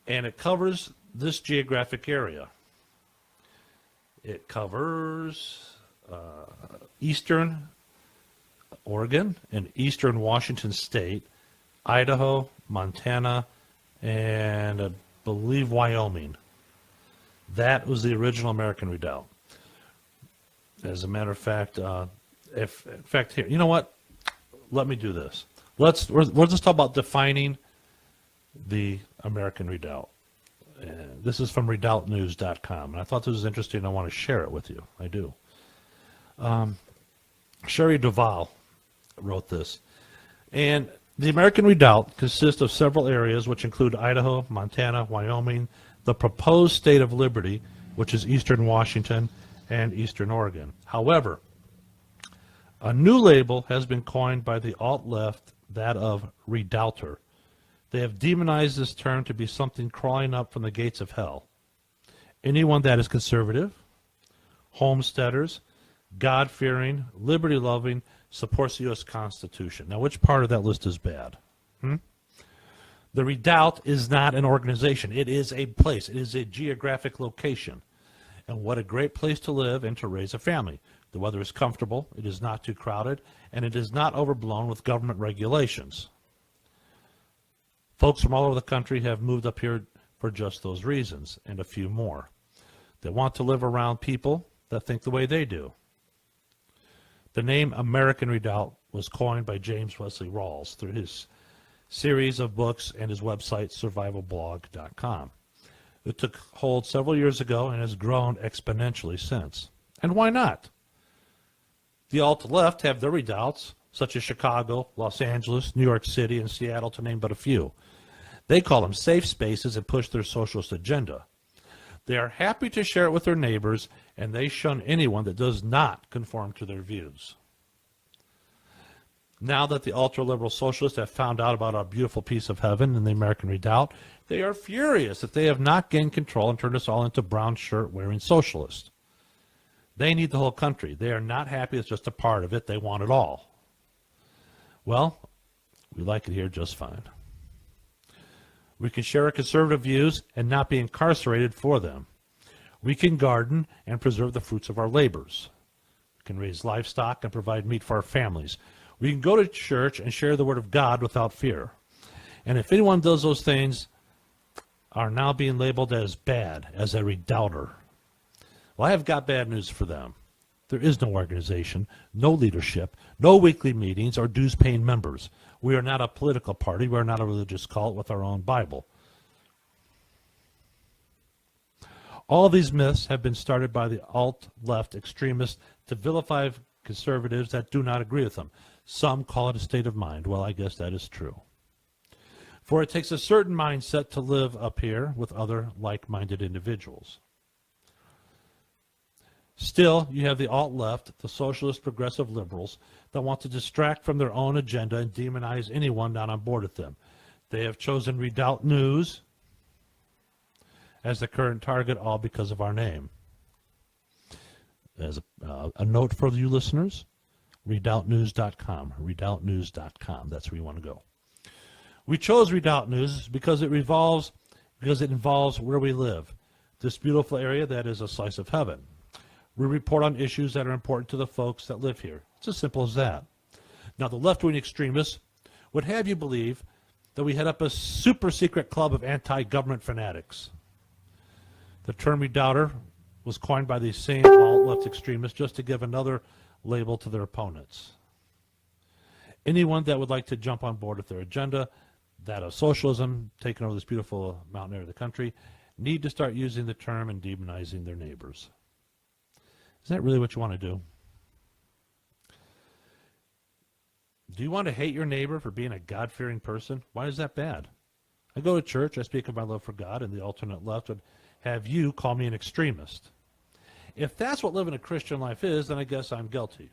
And it covers this geographic area. It covers eastern Oregon and eastern Washington State, Idaho, Montana, and I believe Wyoming. That was the original American Redoubt. As a matter of fact, here, you know what? Let me do this. We'll just talk about defining the American Redoubt. And this is from redoubtnews.com, and I thought this was interesting. I want to share it with you. I do. Sherry Duval wrote this. And the American Redoubt consists of several areas, which include Idaho, Montana, Wyoming, the proposed state of Liberty, which is eastern Washington, and eastern Oregon. However, a new label has been coined by the alt-left, that of Redoubter. They have demonized this term to be something crawling up from the gates of hell. Anyone that is conservative, homesteaders, God-fearing, liberty-loving, supports the U.S. Constitution. Now, which part of that list is bad? The Redoubt is not an organization. It is a place. It is a geographic location. And what a great place to live and to raise a family. The weather is comfortable, it is not too crowded, and it is not overblown with government regulations. Folks from all over the country have moved up here for just those reasons, and a few more. They want to live around people that think the way they do. The name American Redoubt was coined by James Wesley Rawls through his series of books and his website, survivalblog.com. It took hold several years ago and has grown exponentially since. And why not? The alt-left have their redoubts, such as Chicago, Los Angeles, New York City, and Seattle, to name but a few. They call them safe spaces and push their socialist agenda. They are happy to share it with their neighbors, and they shun anyone that does not conform to their views. Now that the ultra-liberal socialists have found out about our beautiful piece of heaven in the American Redoubt, they are furious that they have not gained control and turned us all into brown shirt-wearing socialists. They need the whole country. They are not happy it's just a part of it. They want it all. Well, we like it here just fine. We can share our conservative views and not be incarcerated for them. We can garden and preserve the fruits of our labors. We can raise livestock and provide meat for our families. We can go to church and share the word of God without fear. And if anyone does those things, are now being labeled as bad, as a redouter. Well, I have got bad news for them. There is no organization, no leadership, no weekly meetings or dues-paying members. We are not a political party. We are not a religious cult with our own Bible. All these myths have been started by the alt-left extremists to vilify conservatives that do not agree with them. Some call it a state of mind. Well, I guess that is true. For it takes a certain mindset to live up here with other like-minded individuals. Still, you have the alt-left, the socialist progressive liberals, that want to distract from their own agenda and demonize anyone not on board with them. They have chosen Redoubt News as the current target, all because of our name. As a note for you listeners, redoubtnews.com, redoubtnews.com, that's where you want to go. We chose Redoubt News because it involves where we live, this beautiful area that is a slice of heaven. We report on issues that are important to the folks that live here. It's as simple as that. Now, the left-wing extremists would have you believe that we head up a super secret club of anti-government fanatics. The term redoubter was coined by these same alt-left extremists just to give another label to their opponents. Anyone that would like to jump on board with their agenda, that of socialism, taking over this beautiful mountain area of the country, need to start using the term and demonizing their neighbors. Is that really what you want to do? Do you want to hate your neighbor for being a God-fearing person? Why is that bad? I go to church, I speak of my love for God, and the alternate left would have you call me an extremist. If that's what living a Christian life is, then I guess I'm guilty.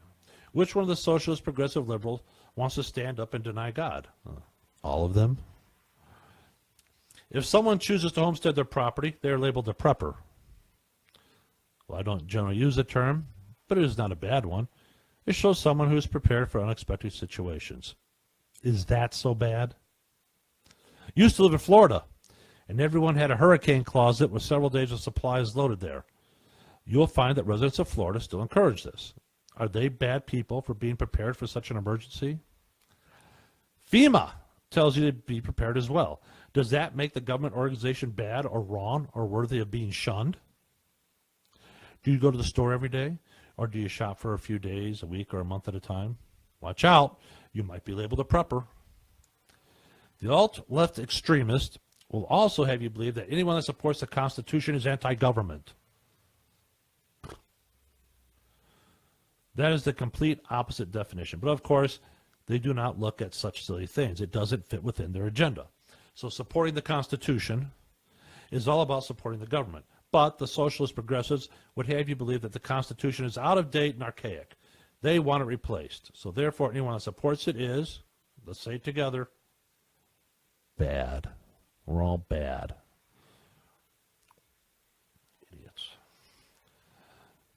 Which one of the socialist, progressive liberals wants to stand up and deny God? All of them. If someone chooses to homestead their property, they are labeled a prepper. Well, I don't generally use the term, but it is not a bad one. It shows someone who is prepared for unexpected situations. Is that so bad? Used to live in Florida, and everyone had a hurricane closet with several days of supplies loaded there. You'll find that residents of Florida still encourage this. Are they bad people for being prepared for such an emergency? FEMA tells you to be prepared as well. Does that make the government organization bad or wrong or worthy of being shunned? Do you go to the store every day? Or do you shop for a few days, a week, or a month at a time? Watch out. You might be labeled a prepper. The alt-left extremist will also have you believe that anyone that supports the Constitution is anti-government. That is the complete opposite definition. But, of course, they do not look at such silly things. It doesn't fit within their agenda. So supporting the Constitution is all about supporting the government. But the socialist progressives would have you believe that the Constitution is out of date and archaic. They want it replaced. So therefore, anyone that supports it is, let's say it together, bad. We're all bad. Idiots.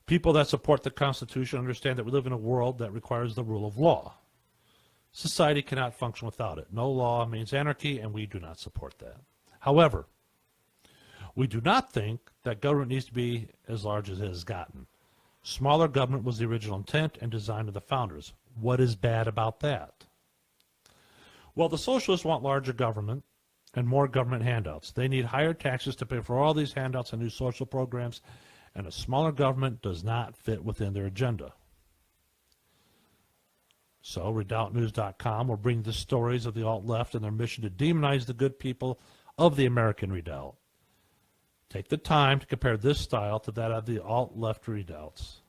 People that support the Constitution understand that we live in a world that requires the rule of law. Society cannot function without it. No law means anarchy, and we do not support that. However, we do not think that government needs to be as large as it has gotten. Smaller government was the original intent and design of the founders. What is bad about that? Well, the socialists want larger government and more government handouts. They need higher taxes to pay for all these handouts and new social programs, and a smaller government does not fit within their agenda. So, RedoubtNews.com will bring the stories of the alt-left and their mission to demonize the good people of the American redoubt. Take the time to compare this style to that of the alt-left redoubts,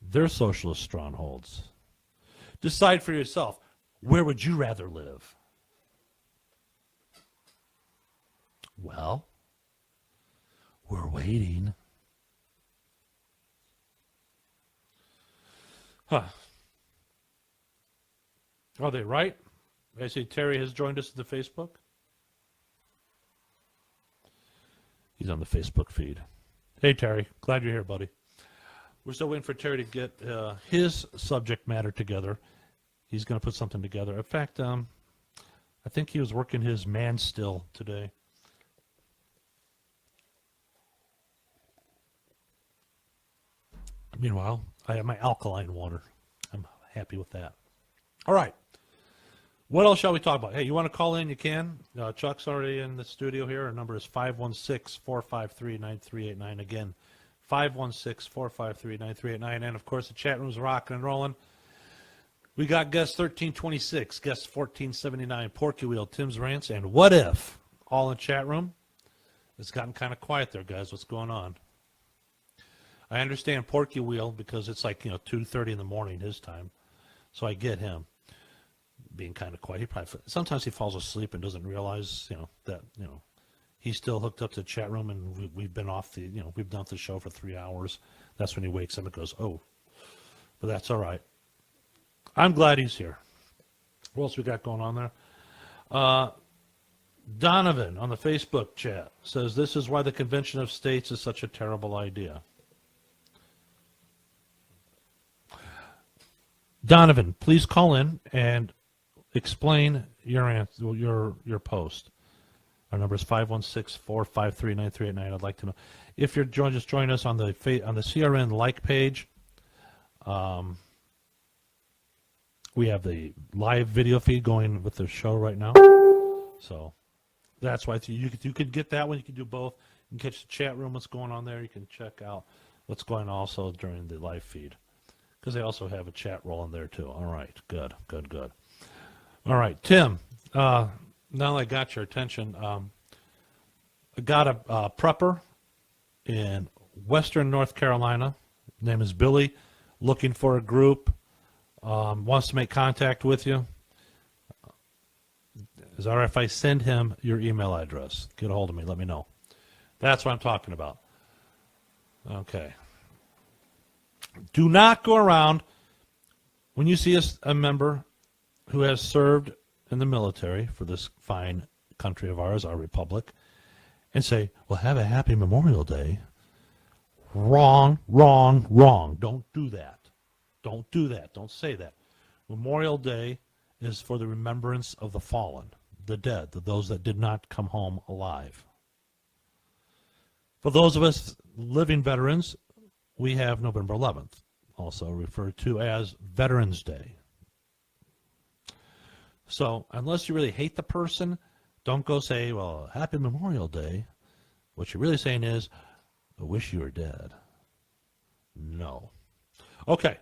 their socialist strongholds. Decide for yourself, where would you rather live? Well, we're waiting. Huh. Are they right? I see Terry has joined us at the Facebook. He's on the Facebook feed. Hey, Terry. Glad you're here, buddy. We're still waiting for Terry to get his subject matter together. He's going to put something together. In fact, I think he was working his man still today. Meanwhile, I have my alkaline water. I'm happy with that. All right. What else shall we talk about? Hey, you want to call in? You can. Chuck's already in the studio here. Our number is 516-453-9389. Again, 516-453-9389. And, of course, the chat room's rocking and rolling. We got guest 1326, guest 1479, Porky Wheel, Tim's Rants, and What If, all in chat room. It's gotten kind of quiet there, guys. What's going on? I understand Porky Wheel because it's like, 2:30 in the morning his time. So I get him being kind of quiet. Sometimes he falls asleep and doesn't realize, that, he's still hooked up to the chat room and we've been off we've done the show for 3 hours. That's when he wakes up and goes, oh, but that's all right. I'm glad he's here. What else we got going on there? Donovan on the Facebook chat says, this is why the Convention of States is such a terrible idea. Donovan, please call in and explain your answer, your post. Our number is 516-453-9389. I'd like to know if you're just joining us on the CRN like page. We have the live video feed going with the show right now. So that's why you could get that one. You can do both. You can catch the chat room, what's going on there. You can check out what's going on also during the live feed, because they also have a chat roll in there too. All right, good. All right, Tim, now that I got your attention, I got a prepper in Western North Carolina. His name is Billy, looking for a group, wants to make contact with you. Is it all right if I send him your email address? Get a hold of me, let me know. That's what I'm talking about. Okay. Do not go around when you see a member who has served in the military for this fine country of ours, our republic, and say, well, have a happy Memorial Day. Wrong. Don't do that. Don't say that. Memorial Day is for the remembrance of the fallen, the dead, those that did not come home alive. For those of us living veterans, we have November 11th, also referred to as Veterans Day. So unless you really hate the person, don't go say, well, happy Memorial Day. What you're really saying is, I wish you were dead. No. Okay.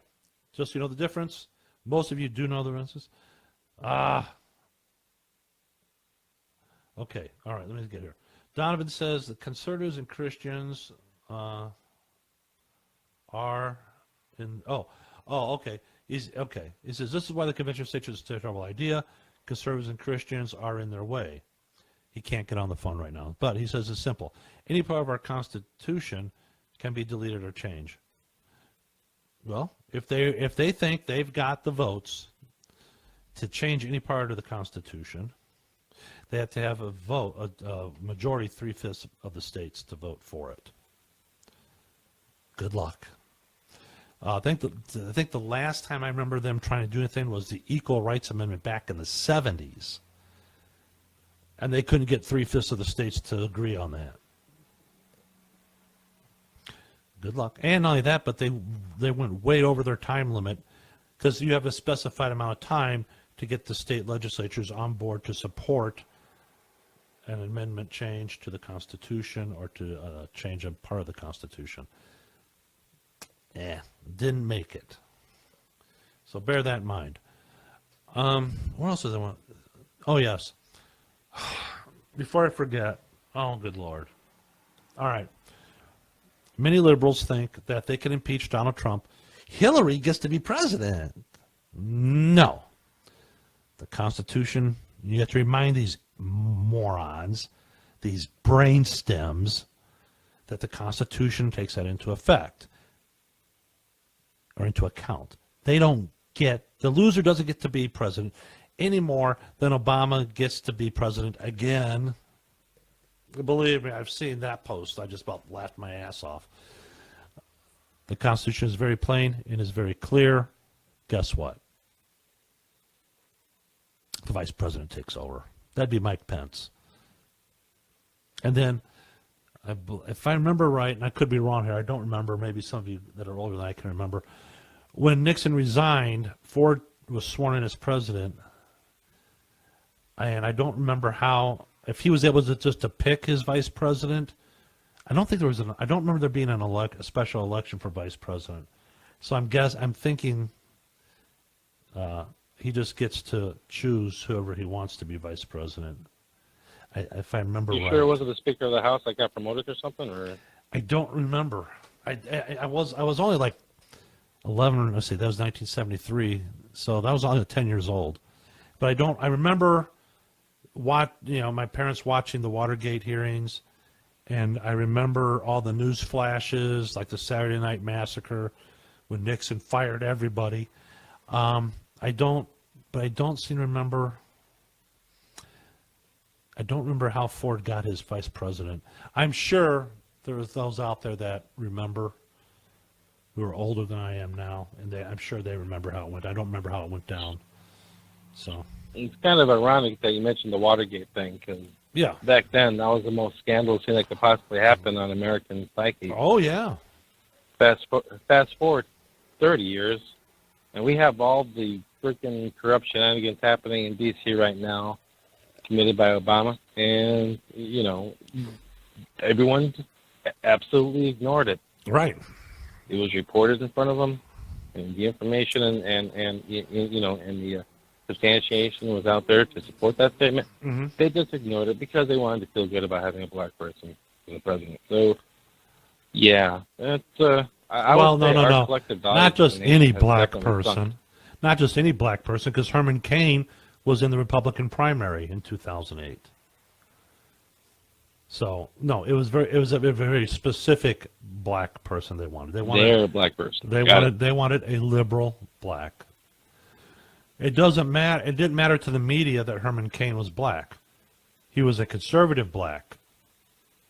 Just so you know the difference. Most of you do know the differences. Okay. All right. Let me get here. Donovan says that conservatives and Christians are in. Okay. Okay. He says this is why the convention of states is a terrible idea. Conservatives and Christians are in their way. He can't get on the phone right now, but he says it's simple. Any part of our Constitution can be deleted or changed. Well, if they think they've got the votes to change any part of the Constitution, they have to have a vote, a majority, 3/5 of the states to vote for it. Good luck. I think the last time I remember them trying to do anything was the Equal Rights Amendment back in the 70s. And they couldn't get 3/5 of the states to agree on that. Good luck. And not only that, but they went way over their time limit, because you have a specified amount of time to get the state legislatures on board to support an amendment change to the Constitution or to change a part of the Constitution. Didn't make it. So bear that in mind. What else does I want? Oh, yes. Before I forget, oh, good Lord. All right. Many liberals think that they can impeach Donald Trump. Hillary gets to be president. No. The Constitution, you have to remind these morons, these brain stems, that the Constitution takes that into effect or into account. They don't get, the loser doesn't get to be president any more than Obama gets to be president again. Believe me, I've seen that post. I just about laughed my ass off. The Constitution is very plain and is very clear. Guess what? The vice president takes over. That'd be Mike Pence. And then, if I remember right, and I could be wrong here, I don't remember, maybe some of you that are older than I can remember, when Nixon resigned, Ford was sworn in as president, and I don't remember how, if he was able to just to pick his vice president. I don't think there was I don't remember there being a special election for vice president. So I'm thinking he just gets to choose whoever he wants to be vice president. If I remember right. You sure it wasn't the Speaker of the House that got promoted or something? Or I don't remember. I was only like 11. Let's see, that was 1973. So that was only 10 years old. But I remember my parents watching the Watergate hearings, and I remember all the news flashes, like the Saturday Night Massacre, when Nixon fired everybody. I don't seem to remember. I don't remember how Ford got his vice president. I'm sure there's those out there that remember, who are older than I am now, and I'm sure they remember how it went. I don't remember how it went down. So it's kind of ironic that you mentioned the Watergate thing, because back then that was the most scandalous thing that could possibly happen on American psyche. Oh yeah. Fast forward 30 years, and we have all the freaking corruption shenanigans happening in D.C. right now. committed by Obama, and everyone just absolutely ignored it. Right. It was reported in front of them, and the information and the substantiation was out there to support that statement. Mm-hmm. They just ignored it because they wanted to feel good about having a black person as the president. So, yeah, that's I would say our collective values not just as a nation any has black definitely sunk. person, not just any black person, because Herman Cain was in the Republican primary in 2008. So no, it was a very specific black person they wanted. They're a black person. They wanted a liberal black. It doesn't matter. It didn't matter to the media that Herman Cain was black. He was a conservative black,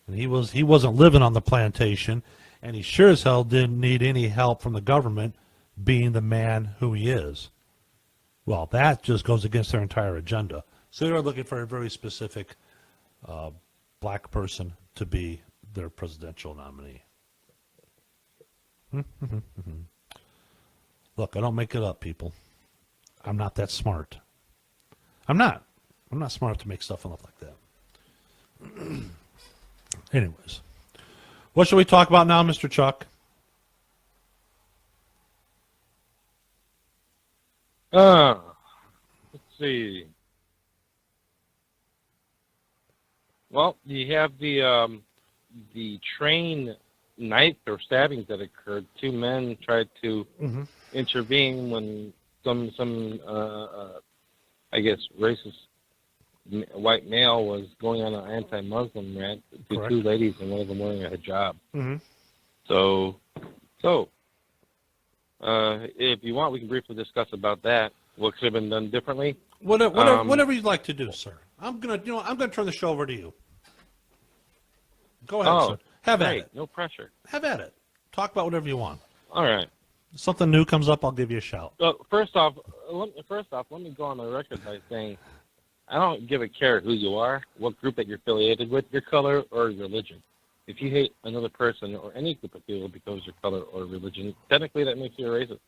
and he wasn't living on the plantation, and he sure as hell didn't need any help from the government, being the man who he is. Well, that just goes against their entire agenda. So they're looking for a very specific black person to be their presidential nominee. Look, I don't make it up, people. I'm not that smart. I'm not smart to make stuff up like that. Anyways, what should we talk about now, Mr. Chuck? Let's see. Well, you have the train knife or stabbings that occurred. Two men tried to intervene when some I guess racist white male was going on an anti-Muslim rant to Correct. two ladies, and one of them wearing a hijab. Mm-hmm. So if you want, we can briefly discuss about that. What could have been done differently? Whatever you'd like to do, sir. I'm gonna turn the show over to you. Go ahead, sir. Have at it. No pressure. Have at it. Talk about whatever you want. All right. If something new comes up, I'll give you a shout. Well, first off, let me go on the record by saying I don't give a care who you are, what group that you're affiliated with, your color or your religion. If you hate another person or any group of people because of your color or religion, technically that makes you a racist.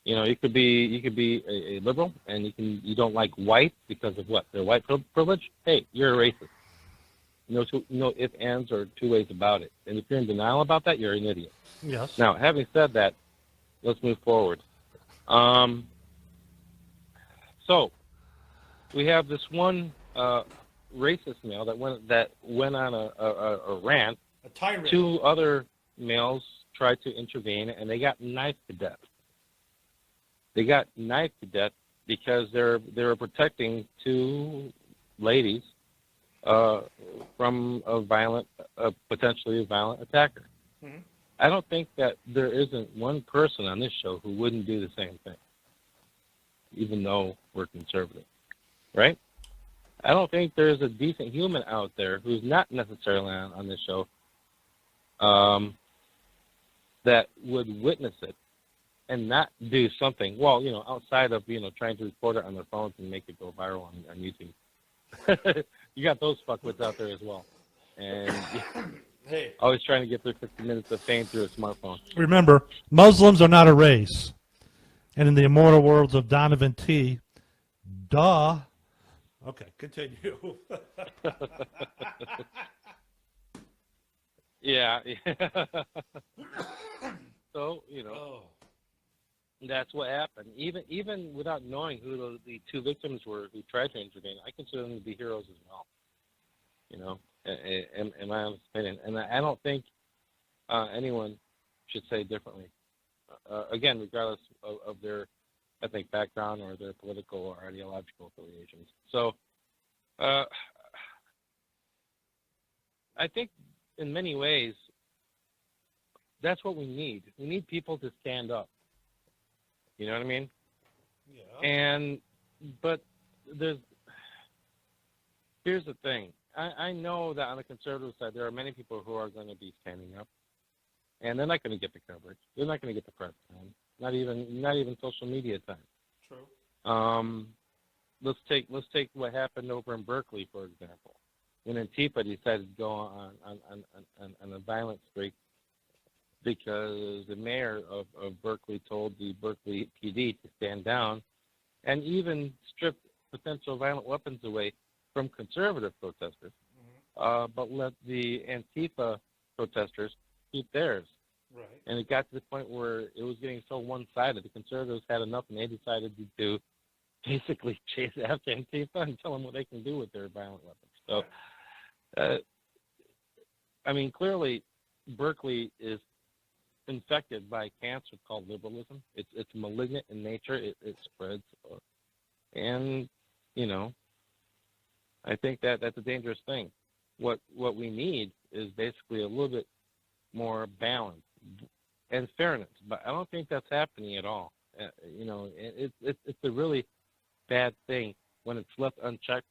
You could be a liberal, and you don't like white because of what? Their white privilege? Hey, you're a racist. No ifs, ands, or two ways about it. And if you're in denial about that, you're an idiot. Yes. Now, having said that, let's move forward. So we have this one racist male that went on a rant. A tirade. Two other males tried to intervene, and they got knifed to death. They got knifed to death because they were protecting two ladies from a potentially violent attacker. Mm-hmm. I don't think that there isn't one person on this show who wouldn't do the same thing, even though we're conservative, right? I don't think there's a decent human out there who's not necessarily on this show that would witness it and not do something, outside of, trying to record it on their phones and make it go viral on YouTube. You got those fuckwits out there as well. And hey, always trying to get their 50 minutes of fame through a smartphone. Remember, Muslims are not a race. And in the immortal words of Donovan T., duh. Okay, continue. Yeah. So, that's what happened. Even without knowing who the two victims were who tried to intervene, I consider them to be heroes as well. In my honest opinion. And I don't think anyone should say differently. Again, regardless of their ethnic background or their political or ideological affiliations. So I think in many ways that's what we need. We need people to stand up. You know what I mean? Yeah. But here's the thing. I know that on the conservative side, there are many people who are going to be standing up, and they're not going to get the coverage. They're not going to get the press time. Not even social media time. True. Let's take what happened over in Berkeley, for example, when Antifa decided to go on a violent streak because the mayor of Berkeley told the Berkeley PD to stand down, and even stripped potential violent weapons away from conservative protesters, but let the Antifa protesters keep theirs. Right. And it got to the point where it was getting so one-sided. The conservatives had enough, and they decided to basically chase after Antifa and tell them what they can do with their violent weapons. So, I mean, clearly, Berkeley is infected by cancer called liberalism. It's malignant in nature. It spreads, and you know, I think that's a dangerous thing. What we need is basically a little bit more balance and fairness, but I don't think that's happening at all. You know, it's a really bad thing when it's left unchecked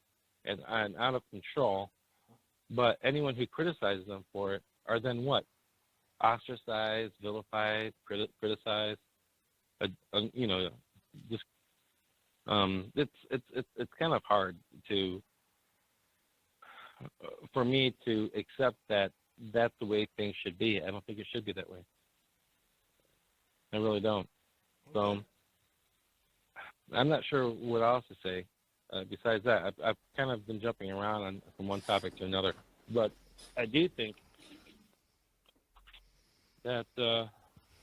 and out of control. But anyone who criticizes them for it are then what? Ostracized, vilified, criticized. You know, just it's kind of hard for me to accept that that's the way things should be. I don't think it should be that way. I really don't. So I'm not sure what else to say. Besides that, I've kind of been jumping around from one topic to another, but I do think that the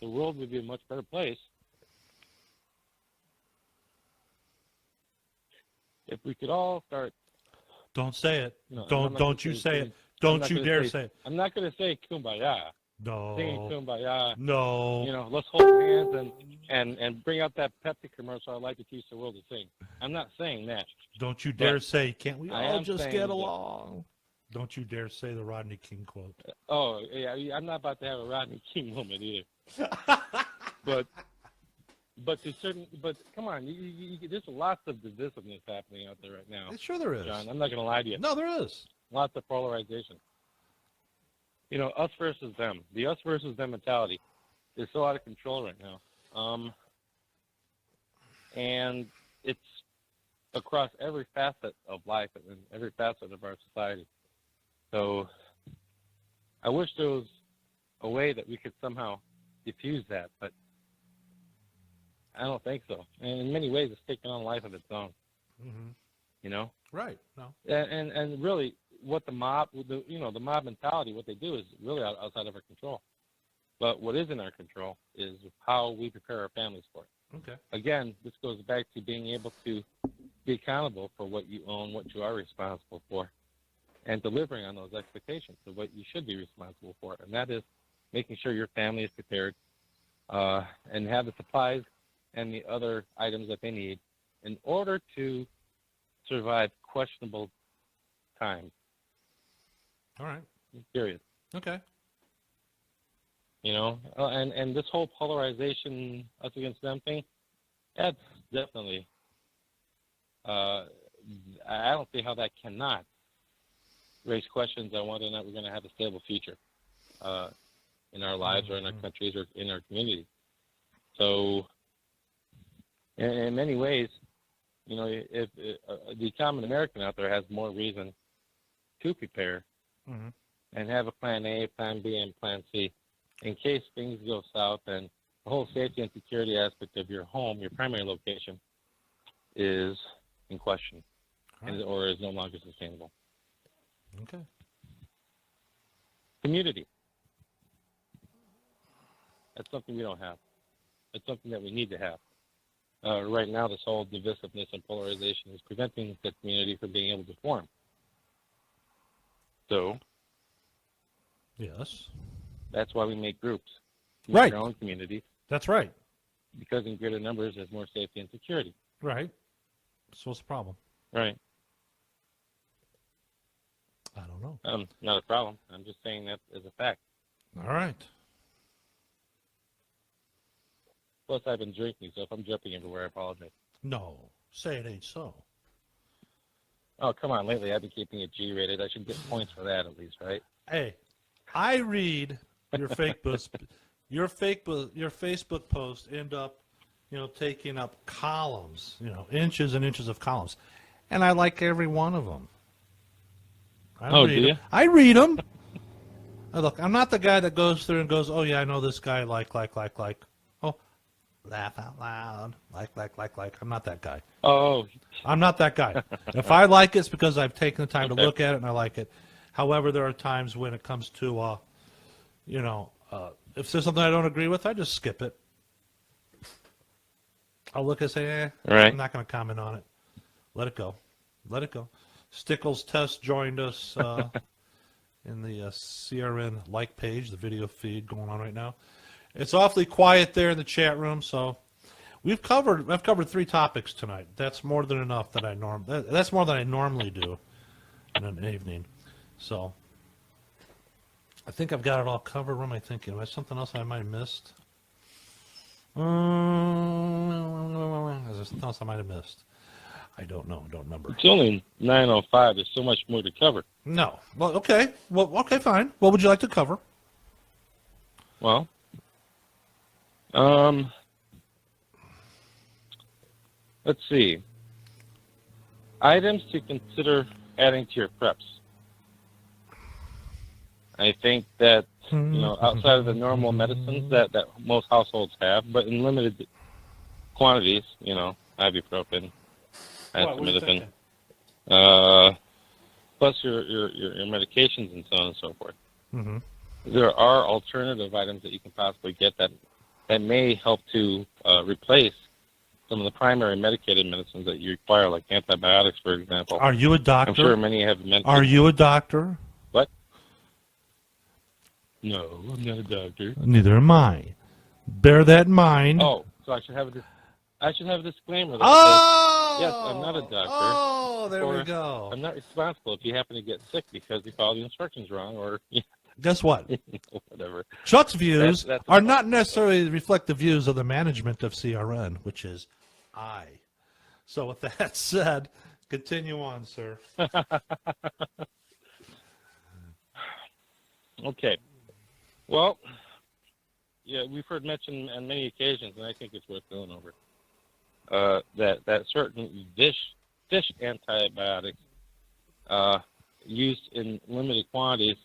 world would be a much better place if we could all start. Don't say it. No, Don't you say it. Don't you dare say it. I'm not going to say kumbaya. No. Singing kumbaya. No. You know, let's hold hands and bring out that Pepsi commercial I'd like to teach the world to sing. I'm not saying that. Don't you dare say, can't we I all am just saying get that- along? Don't you dare say the Rodney King quote. Oh, yeah, I'm not about to have a Rodney King moment either. but come on, there's lots of divisiveness happening out there right now. Sure there is. John, I'm not going to lie to you. No, there is. Lots of polarization. You know, us versus them. The us versus them mentality is so out of control right now. And it's across every facet of life and every facet of our society. So I wish there was a way that we could somehow diffuse that, but I don't think so. And in many ways, it's taken on a life of its own. Mm-hmm. You know? Right. No. And really, what the mob mentality, what they do is really outside of our control. But what is in our control is how we prepare our families for it. Okay. Again, this goes back to being able to be accountable for what you own, what you are responsible for, and delivering on those expectations of what you should be responsible for. And that is making sure your family is prepared and have the supplies and the other items that they need in order to survive questionable times. All right. Period. Okay. You know, and this whole polarization, us against them thing, that's definitely, I don't see how that cannot raise questions on whether or not we're going to have a stable future in our lives or in our countries or in our communities. So, in many ways, you know, if the common American out there has more reason to prepare and have a plan A, plan B, and plan C in case things go south and the whole safety and security aspect of your home, your primary location, is in question or is no longer sustainable. Okay. Community. That's something we don't have. It's something that we need to have. Right now, this whole divisiveness and polarization is preventing the community from being able to form. So, yes, that's why we make groups. We Right. make our own communities, that's right. because in greater numbers, there's more safety and security. Right. So what's the problem? Right. I don't know. Not a problem. I'm just saying that as a fact. All right. Plus, I've been drinking, so if I'm jumping everywhere, I apologize. No, say it ain't so. Oh, come on. Lately, I've been keeping it G-rated. I should get points for that at least, right? Hey, I read your your Facebook posts end up, taking up columns, inches and inches of columns, and I like every one of them. Do you? I read them. Look, I'm not the guy that goes through and goes, oh yeah, I know this guy, like. Oh, laugh out loud, like. I'm not that guy. Oh, I'm not that guy. If I like it, it's because I've taken the time to Okay. look at it and I like it. However, there are times when it comes to, if there's something I don't agree with, I just skip it. I'll look and say, Right. I'm not going to comment on it. Let it go. Let it go. Stickles Test joined us in the CRN like page, the video feed going on right now. It's awfully quiet there in the chat room, so I've covered 3 topics tonight. That's more than enough that's more than I normally do in an evening. So I think I've got it all covered. What am I thinking? Is there something else I might have missed? Is there something else I might have missed? I don't know. Don't remember. it's only 9:05. There's so much more to cover. No. Well, okay. Well, okay, fine. What would you like to cover? Well, let's see. Items to consider adding to your preps. I think that, outside of the normal medicines that most households have, but in limited quantities, ibuprofen, acetaminophen, plus your medications and so on and so forth. Mm-hmm. There are alternative items that you can possibly get that may help to replace some of the primary medicated medicines that you require, like antibiotics, for example. Are you a doctor? I'm sure many have mentioned. Are you a doctor? What? No, I'm not a doctor. Neither am I. Bear that in mind. Oh, so I should have a disclaimer. That Oh! says, yes, I'm not a doctor. Oh, there we Or go. I'm not responsible if you happen to get sick because you follow the instructions wrong, or Guess what? whatever. Chuck's views That's are not necessarily reflect the views of the management of CRN, which is I. So with that said, continue on, sir. Okay. Well, yeah, we've heard mentioned on many occasions, and I think it's worth going over, that certain fish antibiotics used in limited quantities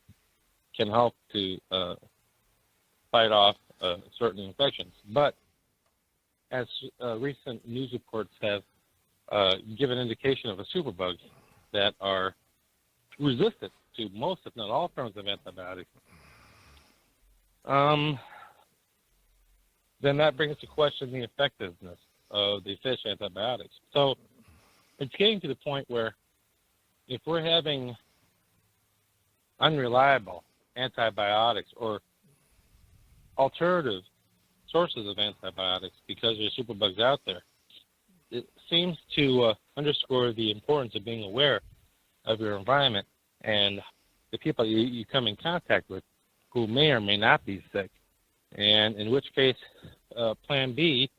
can help to fight off certain infections. But as recent news reports have given indication of a superbug that are resistant to most, if not all, forms of antibiotics, then that brings to question the effectiveness of the fish antibiotics. So it's getting to the point where if we're having unreliable antibiotics or alternative sources of antibiotics because there's superbugs out there, it seems to underscore the importance of being aware of your environment and the people you come in contact with who may or may not be sick, and in which case plan B,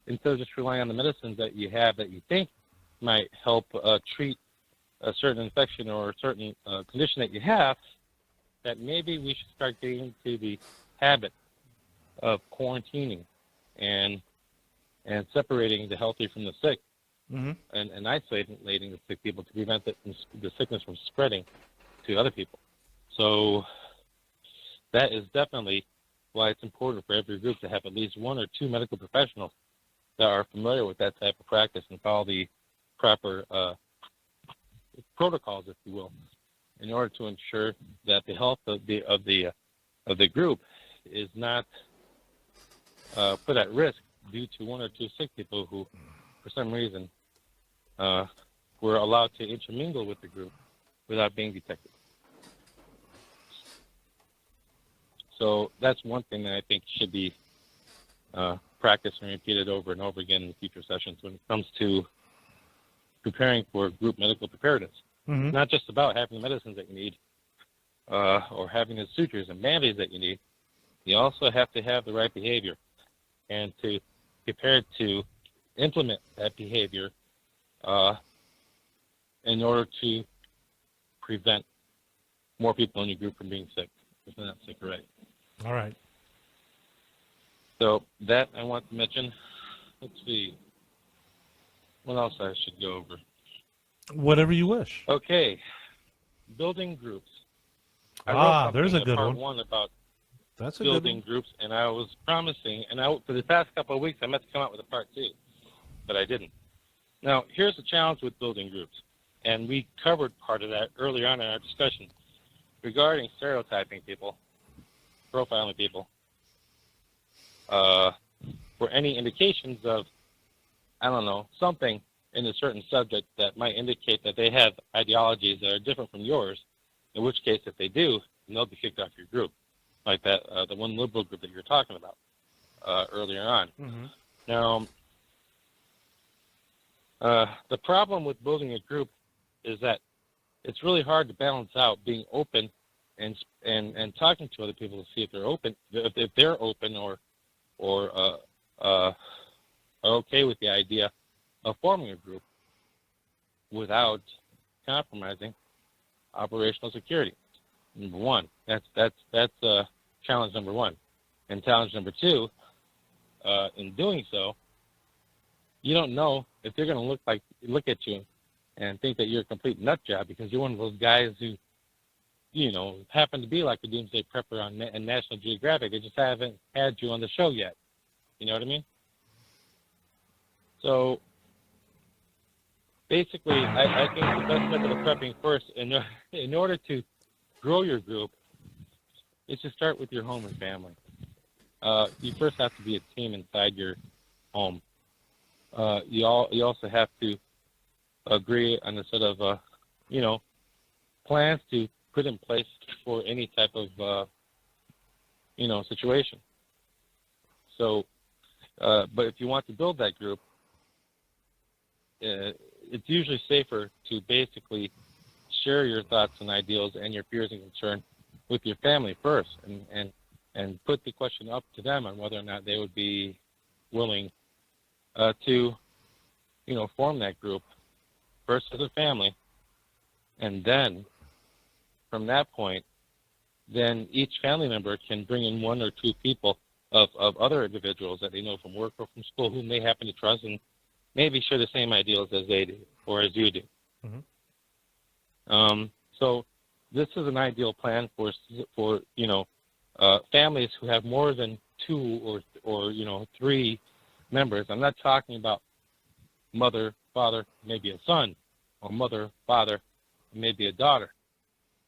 instead of just relying on the medicines that you have that you think might help treat a certain infection or a certain condition that you have, that maybe we should start getting into the habit of quarantining and separating the healthy from the sick, Mm-hmm. and isolating the sick people to prevent the sickness from spreading to other people. So that is definitely why it's important for every group to have at least 1 or 2 medical professionals that are familiar with that type of practice and follow the proper protocols, if you will, in order to ensure that the health of the group is not put at risk due to 1 or 2 sick people who, for some reason, were allowed to intermingle with the group without being detected. So that's one thing that I think should be practiced and repeated over and over again in future sessions when it comes to preparing for group medical preparedness. Mm-hmm. It's not just about having the medicines that you need or having the sutures and band-aids that you need. You also have to have the right behavior and to prepare to implement that behavior in order to prevent more people in your group from being sick, if they're not sick already. All right. So that I want to mention. Let's see. What else I should go over? Whatever you wish. Okay. Building groups. I wrote something there's a in good part one. one about That's a building good groups, and I was promising, and for the past couple of weeks, I meant to come out with a part 2, but I didn't. Now, here's the challenge with building groups, and we covered part of that earlier on in our discussion regarding stereotyping people, profiling people, for any indications of, I don't know, something in a certain subject that might indicate that they have ideologies that are different from yours, in which case, if they do, they'll be kicked off your group, like that, the one liberal group that you were talking about earlier on. Mm-hmm. Now, the problem with building a group is that it's really hard to balance out being open and talking to other people to see if they're open, if they're open or are okay with the idea of forming a group without compromising operational security. Number one, that's challenge number one. And challenge number two, in doing so, you don't know if they're going to look at you and think that you're a complete nut job because you're one of those guys who, happen to be like a doomsday prepper on National Geographic. They just haven't had you on the show yet. You know what I mean? So basically, I think the best method of prepping first, in order to grow your group, is to start with your home and family. You first have to be a team inside your home. You also have to agree on a sort of, plans to put in place for any type of, situation. So, but if you want to build that group, it's usually safer to basically share your thoughts and ideals and your fears and concerns with your family first, and put the question up to them on whether or not they would be willing to, form that group first as a family, and then from that point, then each family member can bring in one or two people of other individuals that they know from work or from school whom they happen to trust and maybe share the same ideals as they do or as you do. Mm-hmm. So this is an ideal plan for families who have more than two or three members. I'm not talking about mother, father, maybe a son, or mother, father, maybe a daughter,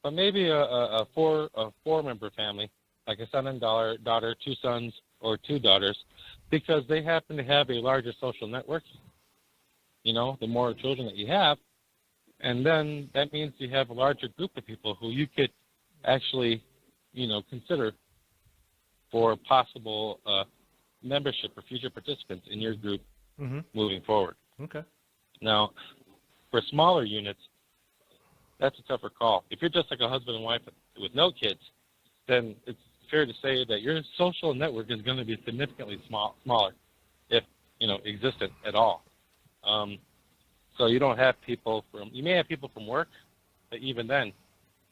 but maybe a four-member family, like a son and daughter, two sons or two daughters, because they happen to have a larger social network. The more children that you have, and then that means you have a larger group of people who you could actually, consider for possible membership or future participants in your group Mm-hmm. moving forward. Okay. Now, for smaller units, that's a tougher call. If you're just like a husband and wife with no kids, then it's fair to say that your social network is going to be significantly smaller, if existent at all. So you don't have people you may have people from work, but even then,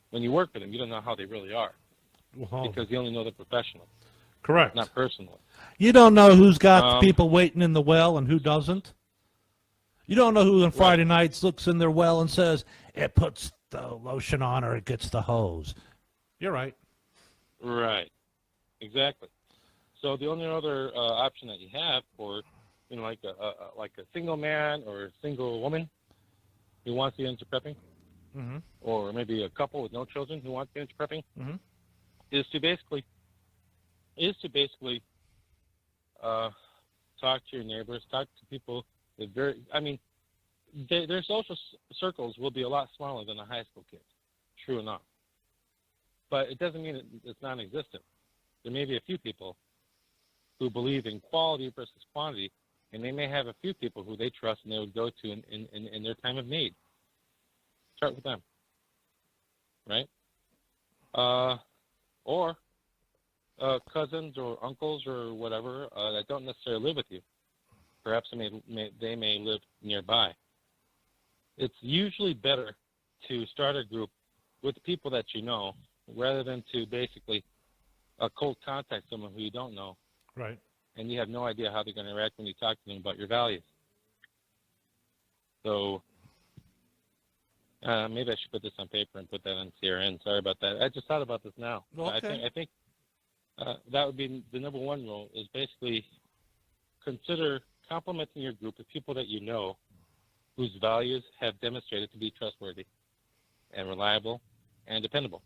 when you work with them, you don't know how they really are, because you only know them professionally, Correct. not personally. You don't know who's got people waiting in the well and who doesn't. You don't know who on Friday nights looks in their well and says, it puts the lotion on or it gets the hose. You're right. Right. Exactly. So the only other option that you have for, like a single man or a single woman who wants to get into prepping, Mm-hmm. or maybe a couple with no children who want to get into prepping, Mm-hmm. is to basically talk to your neighbors, talk to people that their social circles will be a lot smaller than a high school kid, true enough. But it doesn't mean it's non-existent. There may be a few people who believe in quality versus quantity, and they may have a few people who they trust and they would go to in their time of need. Start with them, right? Or cousins or uncles or whatever that don't necessarily live with you. Perhaps they may live nearby. It's usually better to start a group with people that you know, rather than to basically cold contact someone who you don't know. Right. And you have no idea how they're going to react when you talk to them about your values. So maybe I should put this on paper and put that on CRN. Sorry about that. I just thought about this now. Okay. I that would be the number one rule, is basically consider complimenting your group with people that you know whose values have demonstrated to be trustworthy and reliable and dependable.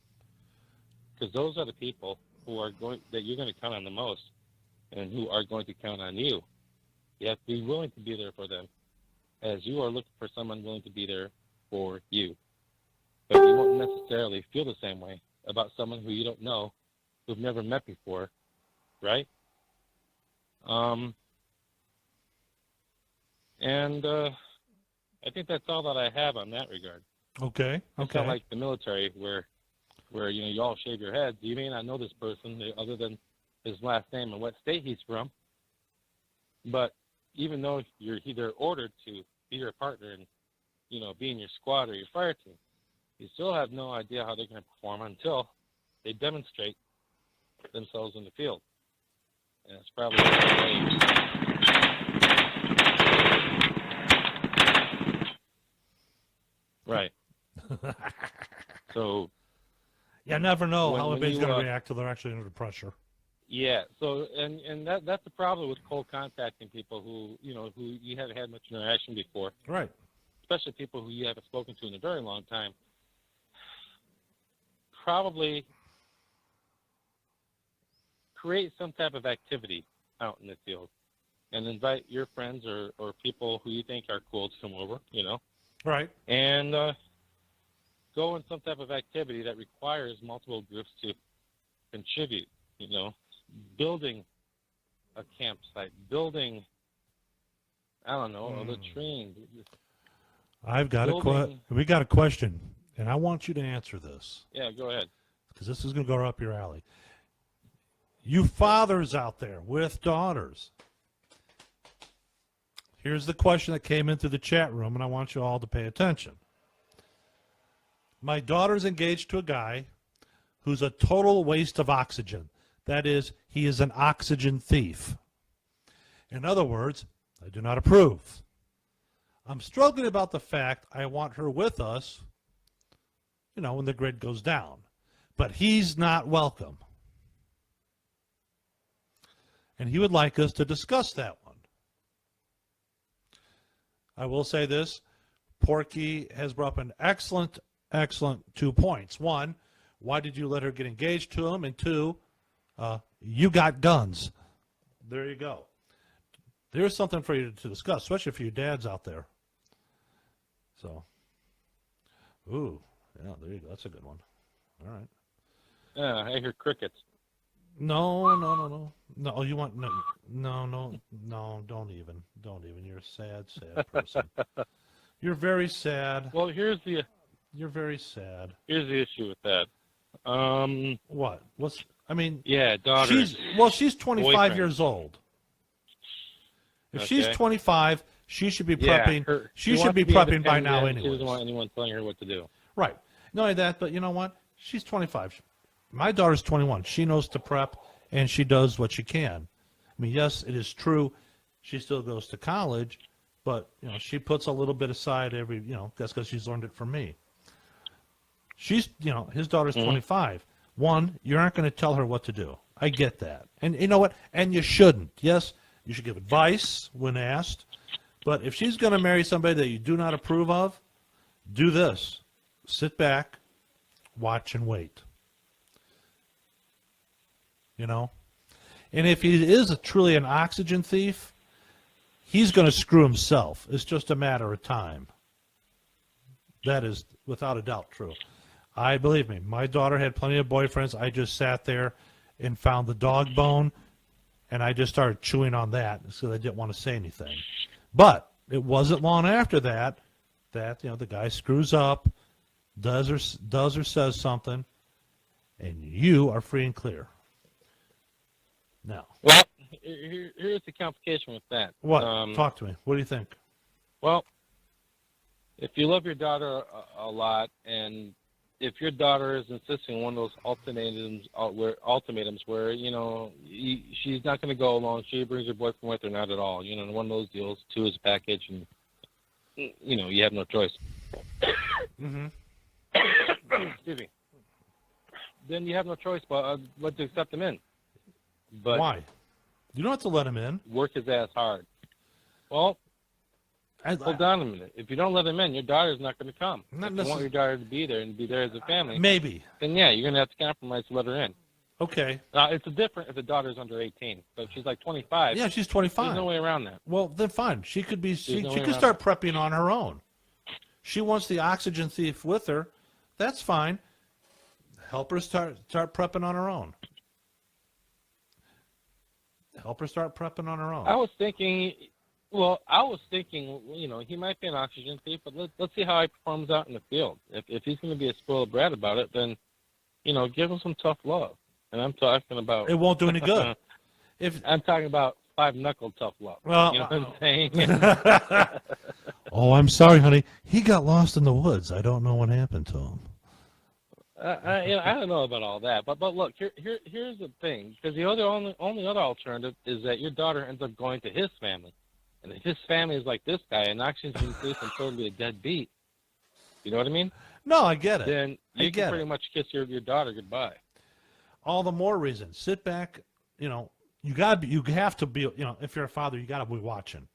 Because those are the people that you're going to count on the most and who are going to count on you. You have to be willing to be there for them, as you are looking for someone willing to be there for you. But you won't necessarily feel the same way about someone who you don't know, who've never met before, right? I think that's all that I have on that regard. Okay. It's not like the military where you all shave your heads. You may not know this person other than his last name and what state he's from. But even though you're either ordered to be your partner and be in your squad or your fire team, you still have no idea how they're going to perform until they demonstrate themselves in the field. And it's probably right. So you never know when how everybody's going to react till they're actually under pressure. Yeah. So and that's the problem with cold contacting people who you haven't had much interaction before. Right. Especially people who you haven't spoken to in a very long time. Probably create some type of activity out in the field and invite your friends or people who you think are cool to come over, Right. And go in some type of activity that requires multiple groups to contribute, building a campsite, building, I don't know, a latrine. I've got we got a question, and I want you to answer this. Yeah, go ahead. Because this is going to go up your alley. You fathers out there with daughters, here's the question that came into the chat room, and I want you all to pay attention. My daughter's engaged to a guy who's a total waste of oxygen. That is, he is an oxygen thief. In other words, I do not approve. I'm struggling about the fact I want her with us, when the grid goes down. But he's not welcome. And he would like us to discuss that one. I will say this. Porky has brought up an excellent 2 points. One, why did you let her get engaged to him? And two, you got guns. There you go. There's something for you to discuss, especially for your dads out there. So, ooh, yeah, there you go. That's a good one. All right. Yeah, I hear crickets. No. You want no. Don't even. You're a sad person. You're very sad. Well, You're very sad. Here's the issue with that. What? Yeah, daughter. She's 25 boyfriend. years old. If Okay. she's 25, she should be prepping. Yeah, she should wants be to prepping by now independent. She anyway. doesn't want anyone telling her what to do. Right. Not only that, but you know what? She's 25. My daughter's 21. She knows to prep, and she does what she can. I mean, yes, it is true. She still goes to college, but she puts a little bit aside every. That's because she's learned it from me. She's, his daughter's 25. One, you aren't going to tell her what to do. I get that, and you know what? And you shouldn't. Yes, you should give advice when asked, but if she's going to marry somebody that you do not approve of, do this: sit back, watch, and wait. And if he is truly an oxygen thief, he's going to screw himself. It's just a matter of time. That is, without a doubt, true. Believe me, my daughter had plenty of boyfriends. I just sat there and found the dog bone, and I just started chewing on that because I didn't want to say anything. But it wasn't long after that the guy screws up, does or says something, and you are free and clear. Now, Well, here's the complication with that. what? Talk to me. What do you think? Well, if you love your daughter a lot, and if your daughter is insisting on one of those ultimatums where she's not going to go alone, she brings her boyfriend with her, not at all. One of those deals, 2 is a package, and you have no choice. Mm-hmm. Excuse me. Then you have no choice but to accept them in. but Why? You don't have to let him in. work his ass hard. Well, hold on a minute. If you don't let him in, your daughter's not going to come. Not If you want your daughter to be there and be there as a family, Maybe. then yeah, you're going to have to compromise to let her in. Okay. It's different if the daughter's under 18. So if she's like 25, Yeah, she's 25. there's no way around that. Well, then fine. She could be. She no way could around start prepping on her own. She wants the oxygen thief with her. That's fine. Help her start prepping on her own. Help her start prepping on her own. I was thinking, he might be an oxygen thief, but let's see how he performs out in the field. If he's going to be a spoiled brat about it, then, give him some tough love. And I'm talking about. It won't do any good. I'm talking about five-knuckle tough love. Well, you know what I'm saying? Oh, I'm sorry, honey. He got lost in the woods. I don't know what happened to him. I don't know about all that, but look, here's the thing, because the only other alternative is that your daughter ends up going to his family, and if his family is like this guy, and oxygen thief and totally a deadbeat. You know what I mean? No, I get it. Then I you get can pretty it. much kiss your daughter goodbye. All the more reason. Sit back. You have to be. If you're a father, you got to be watching.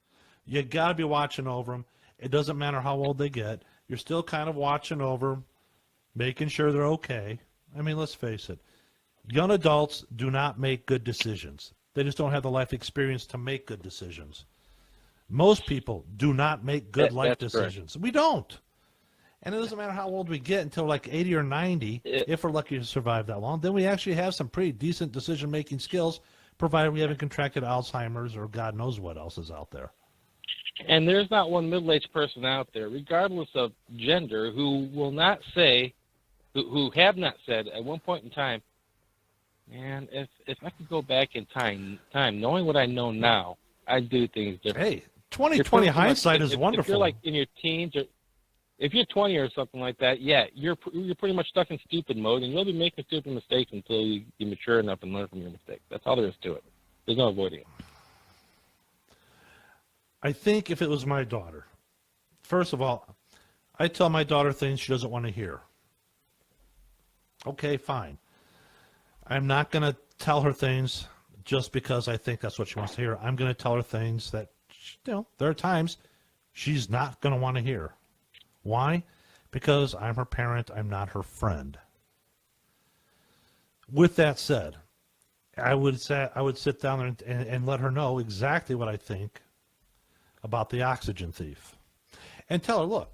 You got to be watching over them. It doesn't matter how old they get. You're still kind of watching over them, making sure they're okay. I mean, let's face it. Young adults do not make good decisions. They just don't have the life experience to make good decisions. Most people do not make good life That's correct. decisions. We don't. And it doesn't matter how old we get until like 80 or 90, if we're lucky to survive that long. Then we actually have some pretty decent decision-making skills, provided we haven't contracted Alzheimer's or God knows what else is out there. And there's not one middle-aged person out there, regardless of gender, who will not say, who have not said at one point in time, man, if I could go back in time, knowing what I know now, I'd do things differently. Hey, 20/20 hindsight is wonderful. If you're like in your teens, or if you're 20 or something like that, yeah, you're pretty much stuck in stupid mode, and you'll be making stupid mistakes until you mature enough and learn from your mistakes. That's all there is to it. There's no avoiding it. I think if it was my daughter, first of all, I tell my daughter things she doesn't want to hear. Okay, fine. I'm not going to tell her things just because I think that's what she wants to hear. I'm going to tell her things that, there are times she's not going to want to hear. Why? Because I'm her parent. I'm not her friend. With that said, I would sit down there and let her know exactly what I think about the oxygen thief, and tell her, look,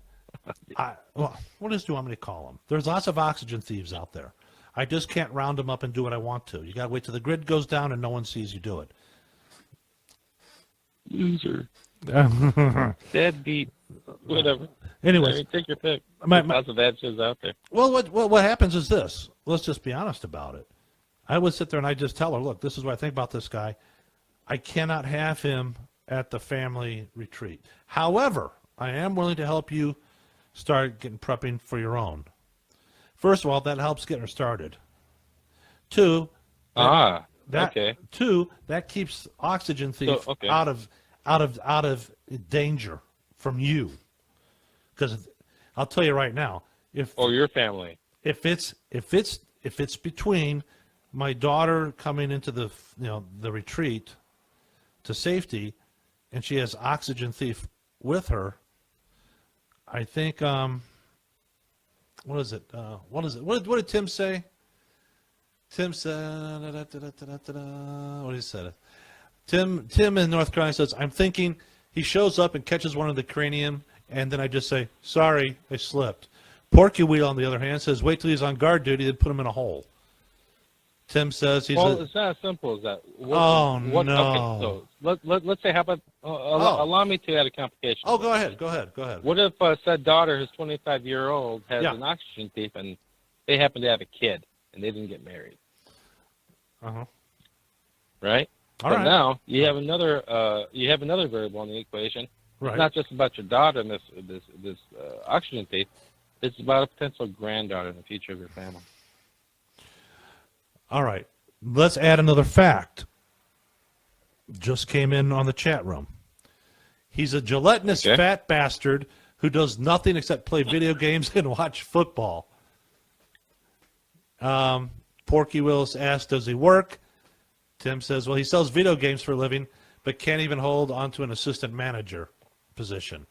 what else do you want me to call them? There's lots of oxygen thieves out there. I just can't round them up and do what I want to. You got to wait till the grid goes down and no one sees you do it. Loser. Deadbeat. Whatever. Anyways, take your pick. My- There's lots of bad shows out there. well, what happens is this. Let's just be honest about it. I would sit there and I just tell her, look, this is what I think about this guy. I cannot have him at the family retreat. However, I am willing to help you start getting prepping for your own. First of all, that helps get her started. Two, Okay. Two, that keeps oxygen thief okay. out of danger from you. Because I'll tell you right now, Or your family. if it's between my daughter coming into the retreat to safety, and she has oxygen thief with her, I think what is it? What did Tim say? Tim said what did he say? Tim in North Carolina says, I'm thinking he shows up and catches one of the cranium, and then I just say, sorry, I slipped. Porky Wheel, on the other hand, says, wait till he's on guard duty, then put him in a hole. Tim says he's it's not as simple as that. No. Okay, so let's say, how about, allow me to add a complication. Oh, go ahead. What if said daughter, who's 25-year-old, has Yeah. an oxygen thief, and they happen to have a kid, and they didn't get married? Uh-huh. Right? All but right. now you have another variable in the equation. Right. It's not just about your daughter and this oxygen thief. It's about a potential granddaughter in the future of your family. All right. Let's add another fact. Just came in on the chat room. He's a gelatinous fat bastard who does nothing except play video games and watch football. Porky Willis asked, does he work? Tim says, well, he sells video games for a living, but can't even hold onto an assistant manager position.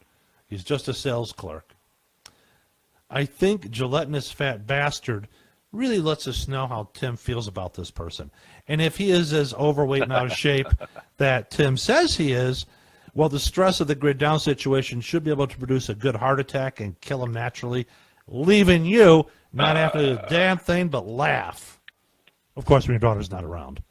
He's just a sales clerk. I think gelatinous fat bastard really lets us know how Tim feels about this person. And if he is as overweight and out of shape that Tim says he is, well, the stress of the grid down situation should be able to produce a good heart attack and kill him naturally, leaving you not have to do a damn thing but laugh. Of course, when your daughter's not around.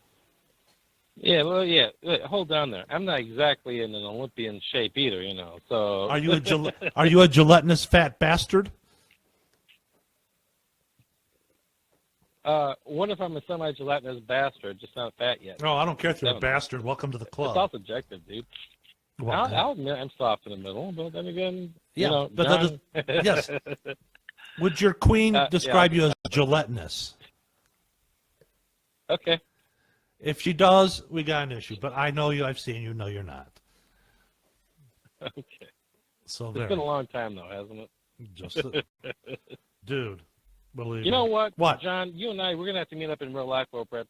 Yeah, well, yeah. Hold down there. I'm not exactly in an Olympian shape either, you know. So Are you a gelatinous fat bastard? What if I'm a semi-gelatinous bastard, just not fat yet? No, I don't care if you're a bastard. Welcome to the It's club. all subjective, dude. Well, I'll admit I'm soft in the middle, but then again, yeah, you know, but John... yes. Would your queen describe you as gelatinous? Okay. If she does, we got an issue. But I know you. I've seen you. No, you're not. Okay. So It's there. been a long time, though, hasn't it? Just, dude, believe You know me. what? What? John, you and I, we're going to have to meet up in real life over at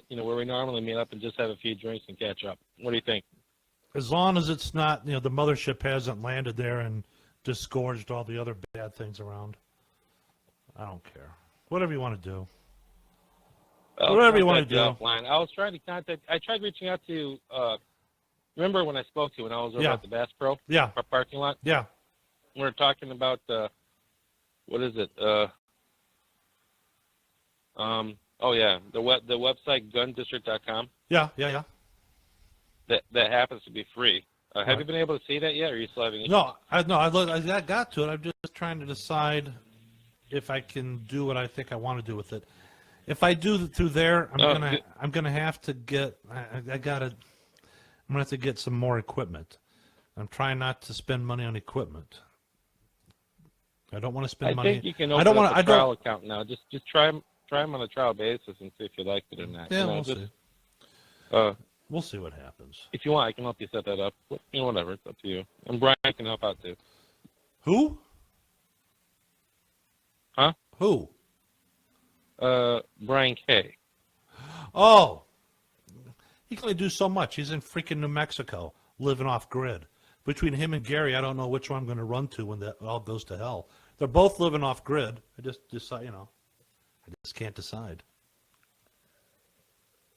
you know, where we normally meet up and just have a few drinks and catch up. What do you think? As long as it's not, the mothership hasn't landed there and disgorged all the other bad things around. I don't care. Whatever you want to do. Whatever you want to do. Offline. I was trying to I tried reaching out to, remember when I spoke to you when I was over Yeah. at the Bass Pro Yeah. parking lot? Yeah. We were talking about, what is it? Oh, yeah, the website gundistrict.com. Yeah. Yeah. Yeah. That happens to be free. Have you been able to see that yet, or are you still having issues? No, I got to it. I'm just trying to decide if I can do what I think I want to do with it. If I do through there, I'm gonna have to get. I'm gonna have to get some more equipment. I'm trying not to spend money on equipment. I don't want to spend money. I think you can open up a trial account now. Just try them on a trial basis and see if you like it or not. Yeah, we'll see. We'll see what happens. If you want, I can help you set that up. You know, whatever. It's up to you. And Brian can help out too. Who? Huh? Who? Brian K. Oh, he can only do so much. He's in freaking New Mexico, living off grid. Between him and Gary, I don't know which one I'm going to run to when that all goes to hell. They're both living off grid. I just decide, I just can't decide.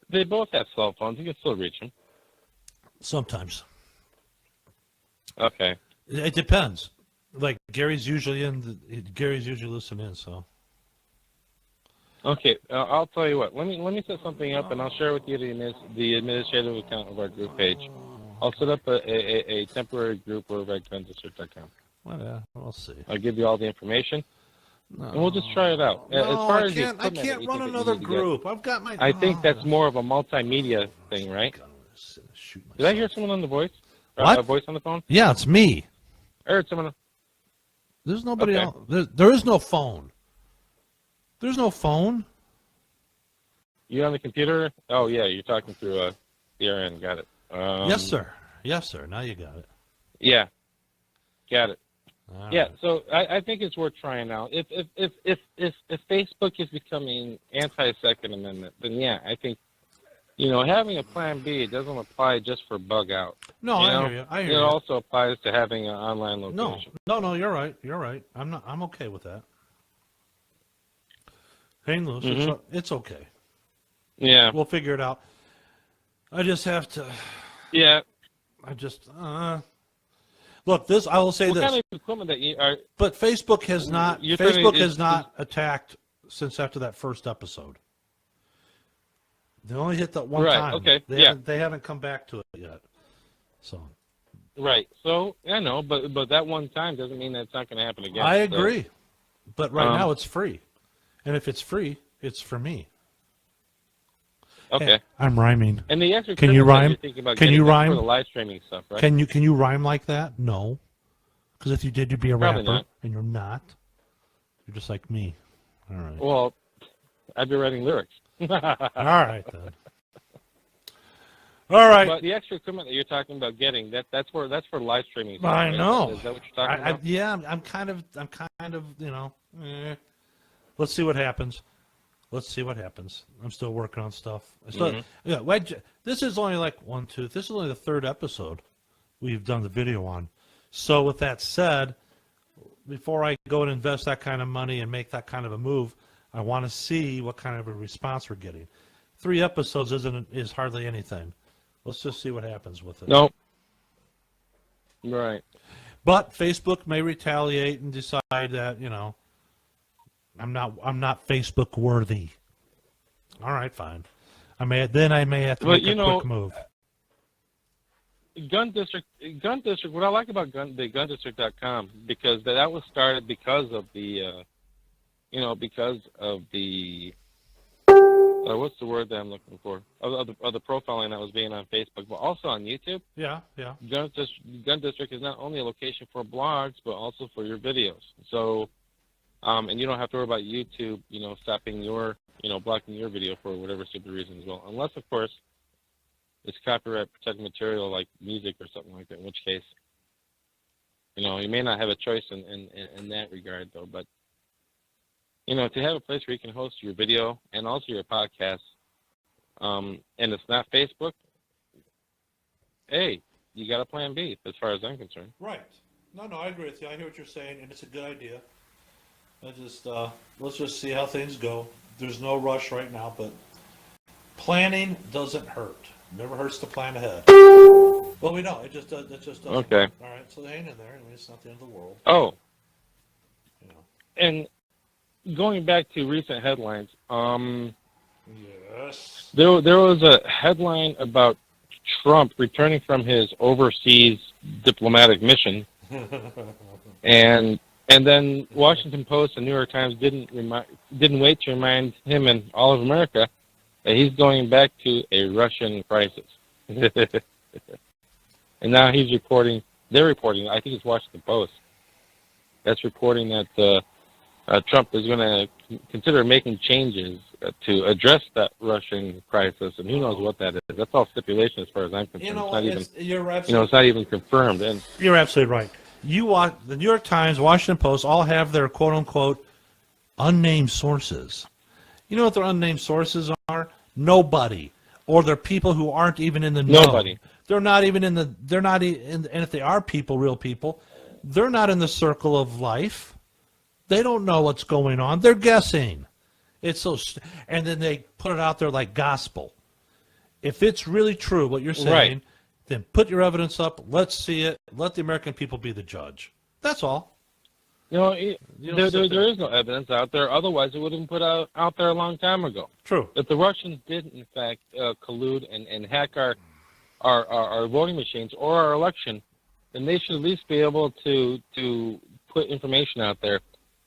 They both have cell phones. You can still reach them. Sometimes. Okay. It depends. Like Gary's usually listening in, so. Okay, I'll tell you what. Let me set something up, and I'll share with you the administrative account of our group page. I'll set up a temporary group over at gundistrict.com. Well, yeah, we'll see. I'll give you all the information, No. and we'll just try it out. No, as far as I can't run another group. I've got my. I think that's more of a multimedia thing, right? Did I hear someone on the voice? What? A voice on the phone? Yeah, it's me. I heard someone. There's nobody Okay. else. There is no phone. There's no phone. You on the computer? Oh yeah, you're talking through CRN. Got it. Yes, sir. Yes, sir. Now you got it. Yeah, got it. All Yeah, right. so I think it's worth trying out. If Facebook is becoming anti-Second Amendment, then yeah, I think having a plan B doesn't apply just for bug out. No, I hear you. I hear it you. also applies to having an online location. No. You're right. You're right. I'm okay with that. Hang loose. Mhm. It's okay. Yeah. We'll figure it out. I just have to. Yeah. I just. Look, this. I will say What this. kind of equipment that you are? But Facebook has not. You're trying to- Facebook has not attacked since after that first episode. They only hit that one Right, time. okay, They yeah. They haven't come back to it yet. So. Right. So I know, but that one time doesn't mean that it's not going to happen again. I So, agree. But right Um, now it's free. And if it's free, it's for me. okay. Hey, I'm rhyming. And the extra Can you equipment that rhyme? you're thinking about Can getting, you that's rhyme? for the live streaming stuff, right? Can you rhyme like that? No. Because if you did, you'd be a Probably rapper. not. And you're not. You're just like me. All right. Well, I'd be writing lyrics. All right, then. All right. But the extra equipment that you're talking about getting, that's for live streaming stuff, I right? know. Is that what you're talking about? Yeah, I'm kind of, let's see what happens. let's see what happens. I'm still working on stuff. So, Mhm. yeah, this is only like this is only the third episode we've done the video on. So with that said, before I go and invest that kind of money and make that kind of a move, I want to see what kind of a response we're getting. 3 episodes is hardly anything. Let's just see what happens with it. No. Right. But Facebook may retaliate and decide that, I'm not Facebook worthy. All right, fine. I may have to But, make a quick move. Gun District. What I like about the GunDistrict.com, because that was started because of the, what's the word that I'm looking for? Of the profiling that was being on Facebook, but also on YouTube. Yeah. Gun District is not only a location for blogs, but also for your videos. So, and you don't have to worry about YouTube, stopping blocking your video for whatever stupid reason as well. Unless, of course, it's copyright protected material like music or something like that, in which case, you may not have a choice in that regard, though. But, to have a place where you can host your video and also your podcast, and it's not Facebook, hey, you got a plan B as far as I'm concerned. Right. No, I agree with you. I hear what you're saying, and it's a good idea. Let's just see how things go. There's no rush right now, but planning doesn't hurt. Never hurts to plan ahead. Well, we know it just doesn't. Okay. All right, so hang in there. I mean, it's not the end of the world. Oh. And going back to recent headlines, yes. There was a headline about Trump returning from his overseas diplomatic mission, and then Washington Post and New York Times didn't wait to remind him and all of America that he's going back to a Russian crisis. And now they're reporting, I think it's Washington Post, that's reporting that Trump is going to consider making changes to address that Russian crisis, and who knows what that is. That's all stipulation as far as I'm concerned. It's not even confirmed. And you're absolutely right. The New York Times, Washington Post, all have their quote-unquote unnamed sources. You know what their unnamed sources are? Nobody. Or they're people who aren't even in the know. Nobody. They're not even in the, and if they are real people, they're not in the circle of life. They don't know what's going on. They're guessing. And then they put it out there like gospel. If it's really true what you're saying, right, then put your evidence up. Let's see it. Let the American people be the judge. That's all. There is no evidence out there. Otherwise, it would have been put out there a long time ago. True. If the Russians did, in fact, collude and hack our voting machines or our election, then they should at least be able to put information out there.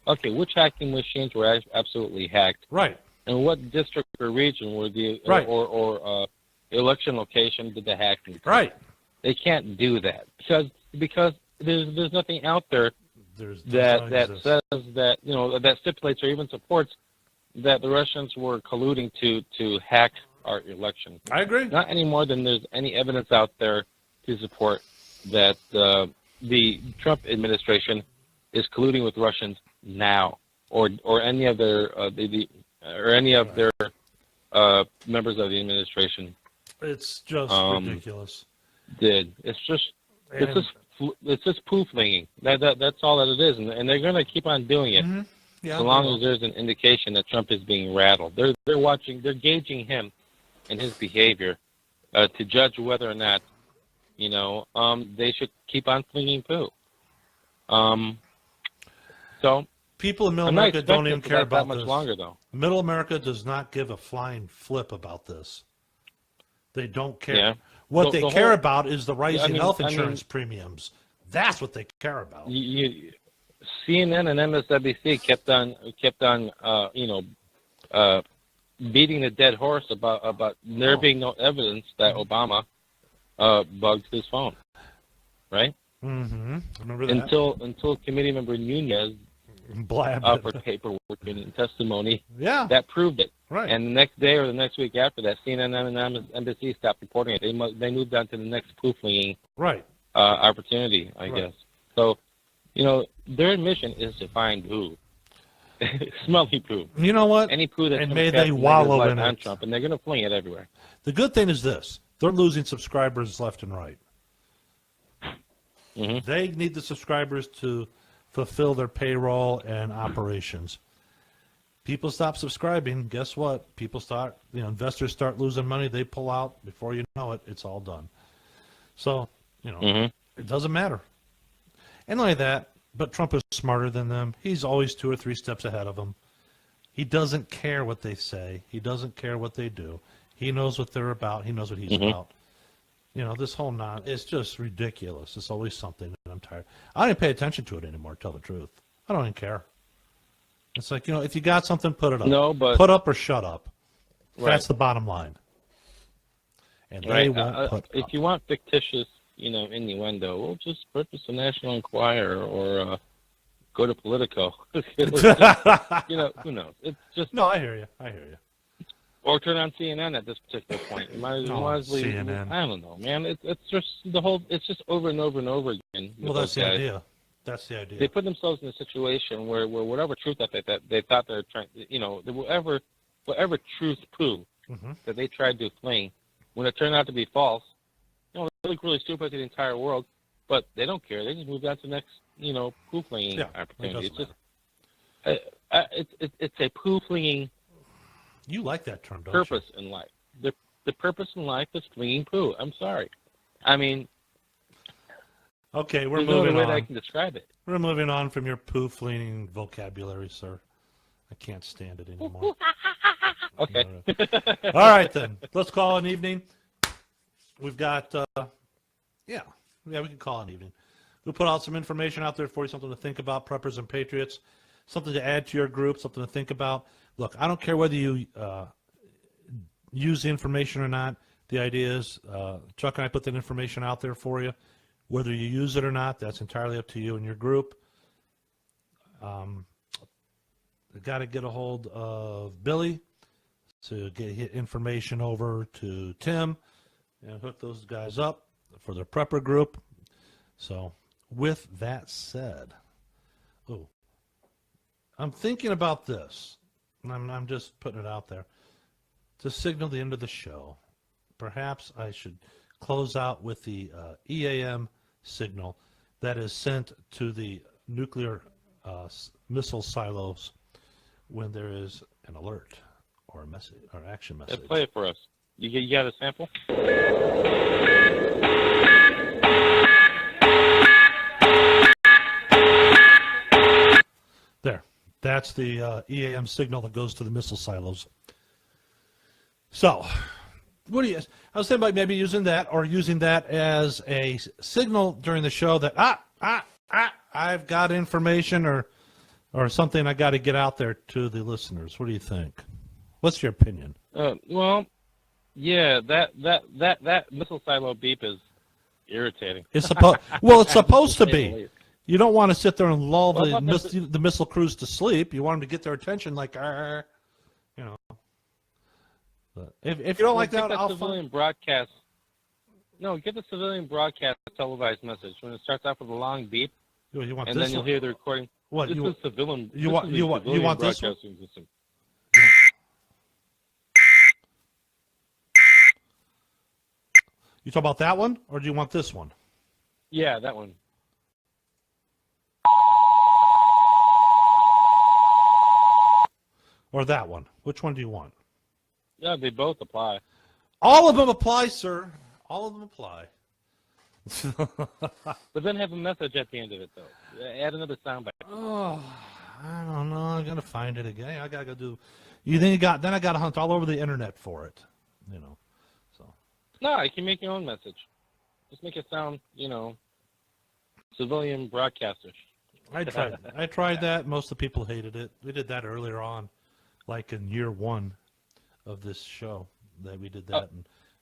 Okay, which hacking machines were absolutely hacked? Right. And what district or region were the right. or election location did the hacking occur? Right. They can't do that because there's nothing out there that says that that stipulates or even supports that the Russians were colluding to hack our election. I agree. Not any more than there's any evidence out there to support that the Trump administration is colluding with Russians now, or any of their members of the administration. It's just ridiculous. It's just poof flinging. That's all that it is, and they're going to keep on doing it. Mm-hmm. Yeah, so long as there's an indication that Trump is being rattled. They're gauging him and his behavior to judge whether or not they should keep on flinging poo. So people in Middle America don't even care about that much longer, though. Middle America does not give a flying flip about this. They don't care. Yeah. What they care about is the rising health insurance premiums. That's what they care about. CNN and MSNBC kept on beating the dead horse about there being no evidence that Obama bugged his phone, right? Mm-hmm. Remember that? Until committee member Nunez offered paperwork and testimony that proved it. Right. And the next day or the next week after that, CNN and MSNBC stopped reporting it. They moved on to the next poof-flinging opportunity, I guess. So, their mission is to find who. Smelly poo. You know what? Any poo that's And gonna may cast they a negative wallow light in on it. Trump, and they're going to fling it everywhere. The good thing is this. They're losing subscribers left and right. Mm-hmm. They need the subscribers to fulfill their payroll and operations. People stop subscribing. Guess what? Investors start losing money. They pull out. Before you know it, it's all done. So, It doesn't matter. And not only that, but Trump is smarter than them. He's always 2 or 3 steps ahead of them. He doesn't care what they say. He doesn't care what they do. He knows what they're about. He knows what he's about. This whole it's just ridiculous. It's always something, and I'm tired. I don't even pay attention to it anymore, to tell the truth. I don't even care. It's like, if you got something, put it up. No, but put up or shut up. Right. That's the bottom line. And they won't put if up. you want fictitious, innuendo, we'll just purchase a National Enquirer or go to Politico. Who knows? It's just No, I hear you. or turn on CNN at this particular point. You might as well. CNN. I don't know, man. It's just it's just over and over and over again. Well, that's the idea. That's the idea. They put themselves in a situation where whatever truth that they thought they were trying, whatever truth poo that they tried to fling, when it turned out to be false, they look really stupid to the entire world, but they don't care. They just move on to the next, poo flinging opportunity. It's just, it's a poo flinging. You like that term, don't purpose in life. The purpose in life is flinging poo. I'm sorry. I mean, okay, we're there's no moving other way on. that I can describe it. We're moving on from your poo-flinging vocabulary, sir. I can't stand it anymore. Okay. All right, then. Let's call it an evening. We've got, we can call it an evening. We'll put out some information out there for you, something to think about, preppers and patriots, something to add to your group, something to think about. Look, I don't care whether you use the information or not. The idea is Chuck and I put that information out there for you. Whether you use it or not, that's entirely up to you and your group. Got to get a hold of Billy to get information over to Tim and hook those guys up for their prepper group. So with that said, I'm thinking about this, and I'm just putting it out there. To signal the end of the show, perhaps I should close out with the EAM signal that is sent to the nuclear missile silos when there is an alert or a message or action message. Play it for us. You got a sample? There. That's the EAM signal that goes to the missile silos. So, what do you? I was thinking about maybe using that or using that as a signal during the show that I've got information or something I got to get out there to the listeners. What do you think? What's your opinion? Well, yeah, that missile silo beep is irritating. It's supposed to be. You don't want to sit there and lull Well, the missile crews to sleep. You want them to get their attention, like, But if you don't like that, I'll civilian broadcast. No, get the civilian broadcast televised message when it starts off with a long beep, You want and this then you'll one? hear the recording. What This you is civilian. you want this is the you want this one? broadcasting system. You talk about that one, or do you want this one? Yeah, that one. Or that one? Which one do you want? Yeah, they both apply. All of them apply, sir. All of them apply. But then have a message at the end of it, though. Add another soundbite. Oh, I don't know. I gotta find it again. I gotta go do. Then I gotta hunt all over the internet for it. So. No, you can make your own message. Just make it sound, civilian broadcasters. I tried that. Most of the people hated it. We did that earlier on, like in year 1 of this show that we did that.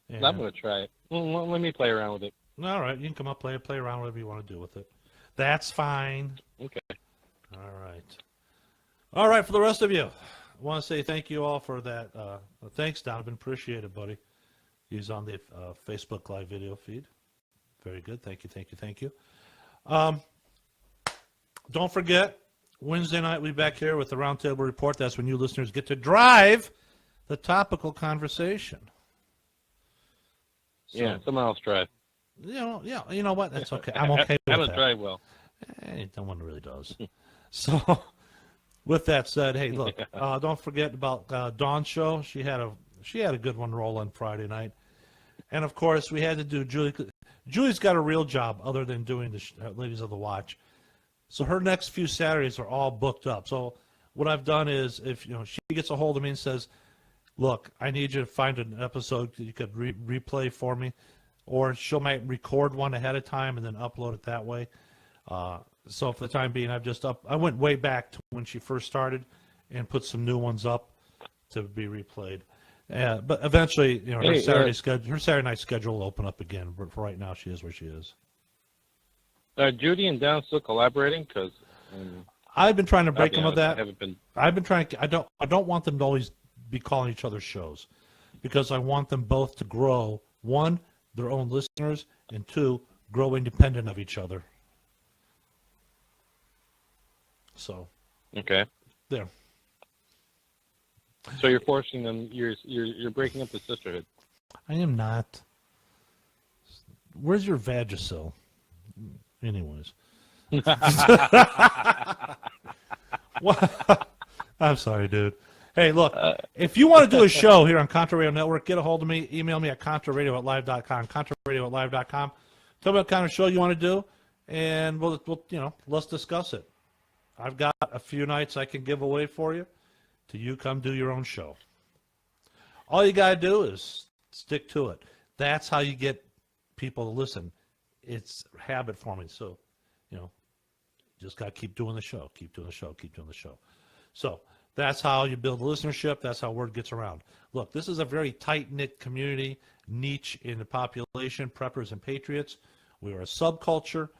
And I'm gonna try it. Well, let me play around with it. All right, you can come up, play around, whatever you want to do with it. That's fine. Okay. All right, for the rest of you, I want to say thank you all for that. Thanks, Donovan. Appreciate it, buddy. He's on the Facebook Live video feed. Very good. Thank you. Don't forget, Wednesday night, we'll be back here with the Roundtable Report. That's when you listeners get to drive the topical conversation. So, Yeah, someone else drive. Yeah, you know what? That's okay. I'm okay I with don't that. drive well. No one really does. So, with that said, hey, look, don't forget about Dawn's show. She had a good one rolling Friday night, and of course we had to do Julie. Julie's got a real job other than doing the Ladies of the Watch. So her next few Saturdays are all booked up. So what I've done is, if she gets a hold of me and says, "Look, I need you to find an episode that you could replay for me," or she might record one ahead of time and then upload it that way. So for the time being, I went way back to when she first started and put some new ones up to be replayed. But eventually, her Saturday night schedule will open up again. But for right now, she is where she is. Are Judy and Dawn still collaborating? Because I've been trying to break them of that. I haven't been. I've been trying. I don't want them to always be calling each other shows, because I want them both to grow. One, their own listeners, and two, grow independent of each other. So. Okay. There. So you're forcing them. You're breaking up the sisterhood. I am not. Where's your Vagisil? Anyways. I'm sorry, dude. Hey, look, if you want to do a show here on Contra Radio Network, get a hold of me. Email me at contraradio@live.com, contraradio@live.com. Tell me what kind of show you want to do, and we'll let's discuss it. I've got a few nights I can give away for you till you come do your own show. All you got to do is stick to it. That's how you get people to listen. It's habit forming. So, just got to keep doing the show, keep doing the show, keep doing the show. So that's how you build listenership. That's how word gets around. Look, this is a very tight-knit community, niche in the population, preppers and patriots. We are a subculture.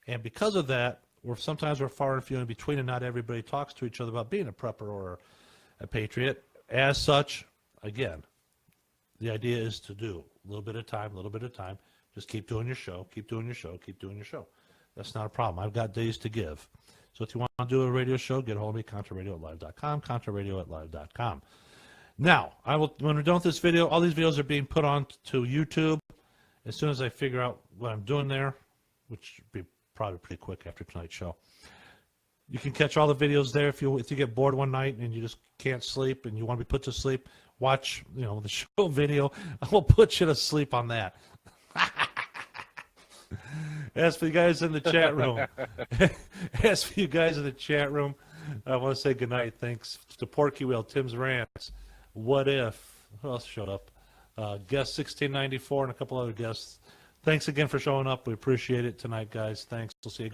And because of that, sometimes we're far and few in between, and not everybody talks to each other about being a prepper or a patriot. As such, again, the idea is to do a little bit of time. Just keep doing your show, keep doing your show, keep doing your show. That's not a problem. I've got days to give. So if you want to do a radio show, get a hold of me, contraradio@live.com, contraradio@live.com. Now, when we're done with this video, all these videos are being put on to YouTube. As soon as I figure out what I'm doing there, which would be probably pretty quick after tonight's show. You can catch all the videos there. If you get bored one night and you just can't sleep and you want to be put to sleep, watch the show video. I will put you to sleep on that. As for you guys in the chat room, I want to say goodnight. Thanks to Porky Wheel, Tim's Rants, What If, who else showed up? Guest 1694 and a couple other guests. Thanks again for showing up. We appreciate it tonight, guys. Thanks. We'll see you guys.